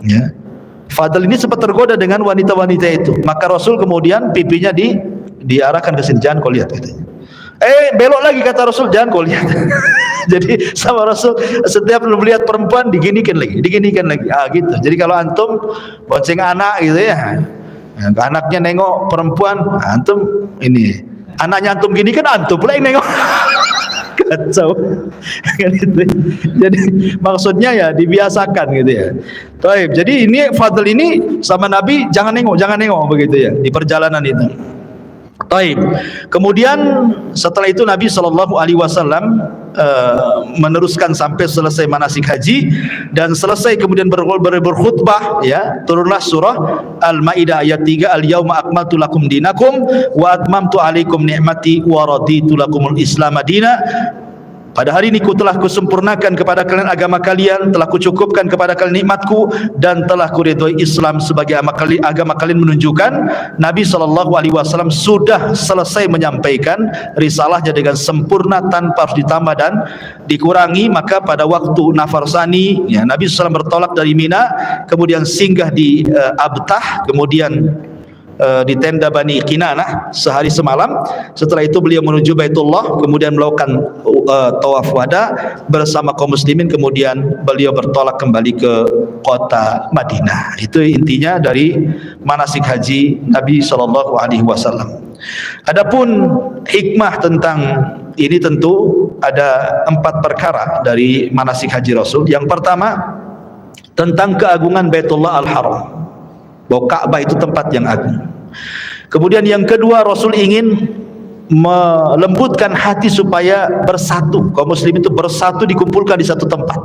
Ya. Fadl ini sempat tergoda dengan wanita-wanita itu. Maka Rasul kemudian pipinya diarahkan ke sini, jangan kau lihat katanya. Belok lagi kata Rasul, jangan kau lihat. Jadi sama Rasul setiap melihat perempuan diginikan lagi. Gitu. Jadi kalau antum bonceng anak gitu ya, anaknya nengok perempuan, antum ini anaknya antum gini kan antum pula yang nengok. Kacau. Jadi maksudnya ya dibiasakan gitu ya. Baik, jadi ini Fadl ini sama Nabi jangan nengok begitu ya di perjalanan itu. Baik. Kemudian setelah itu Nabi SAW meneruskan sampai selesai manasik haji, dan selesai kemudian berkhutbah ya, turunlah surah Al-Maidah ayat 3, al-yauma akmaltu lakum dinakum wa atmamtu alaikum ni'mati wa raditu lakumul Islam madina. Pada hari ini telah kusempurnakan kepada kalian agama kalian, telah kucukupkan kepada kalian nikmatku, dan telah kuridhoi Islam sebagai agama kalian. Menunjukkan Nabi SAW sudah selesai menyampaikan risalahnya dengan sempurna tanpa harus ditambah dan dikurangi. Maka pada waktu nafar sani ya, Nabi SAW bertolak dari Mina, kemudian singgah di Abtah, kemudian di tenda Bani Kinanah sehari semalam. Setelah itu beliau menuju Baitullah, kemudian melakukan tawaf wada bersama kaum muslimin, kemudian beliau bertolak kembali ke kota Madinah. Itu intinya dari manasik haji Nabi SAW. Adapun hikmah tentang ini tentu ada 4 perkara dari manasik haji Rasul. Yang pertama tentang keagungan Baitullah Al-Haram, bahwa Ka'bah itu tempat yang agung. Kemudian yang kedua, Rasul ingin melembutkan hati supaya bersatu, kaum muslimin itu bersatu, dikumpulkan di satu tempat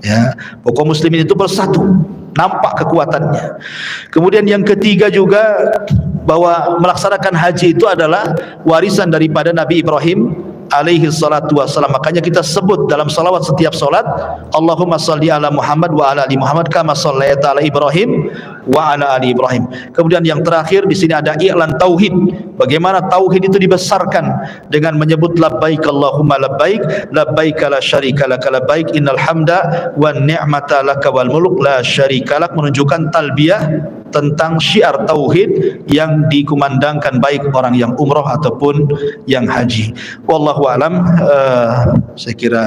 ya, bahwa kaum muslimin itu bersatu, nampak kekuatannya. Kemudian yang ketiga juga bahwa melaksanakan haji itu adalah warisan daripada Nabi Ibrahim alaihi salatu wassalam. Makanya kita sebut dalam salawat setiap salat, Allahumma salli ala Muhammad wa ala ali Muhammad kama shallaita ala Ibrahim wa ala ali Ibrahim. Kemudian yang terakhir di sini ada i'lan tauhid, bagaimana tauhid itu dibesarkan dengan menyebut labbaik Allahumma labbaik, labbaik la syarika lak labbaik, innal hamda wan ni'mata lak wal mulk la syarika lak. Menunjukkan talbiyah tentang syiar tauhid yang dikumandangkan baik orang yang umroh ataupun yang haji. Wallahu alam. Saya kira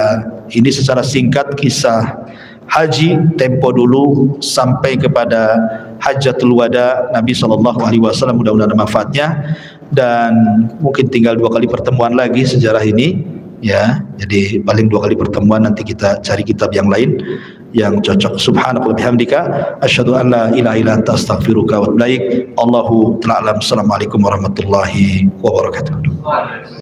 ini secara singkat kisah haji tempo dulu sampai kepada Hajjatul Wada Nabi SAW. Mudah-mudahan manfaatnya, dan mungkin tinggal 2 kali pertemuan lagi sejarah ini ya. Jadi paling 2 kali pertemuan, nanti kita cari kitab yang lain yang cocok. Subhanallah bihamdika asyhadu an la ilaha illa anta astaghfiruka wa atubu ilaik. Allahu ta'ala alam. Assalamualaikum warahmatullahi wabarakatuh.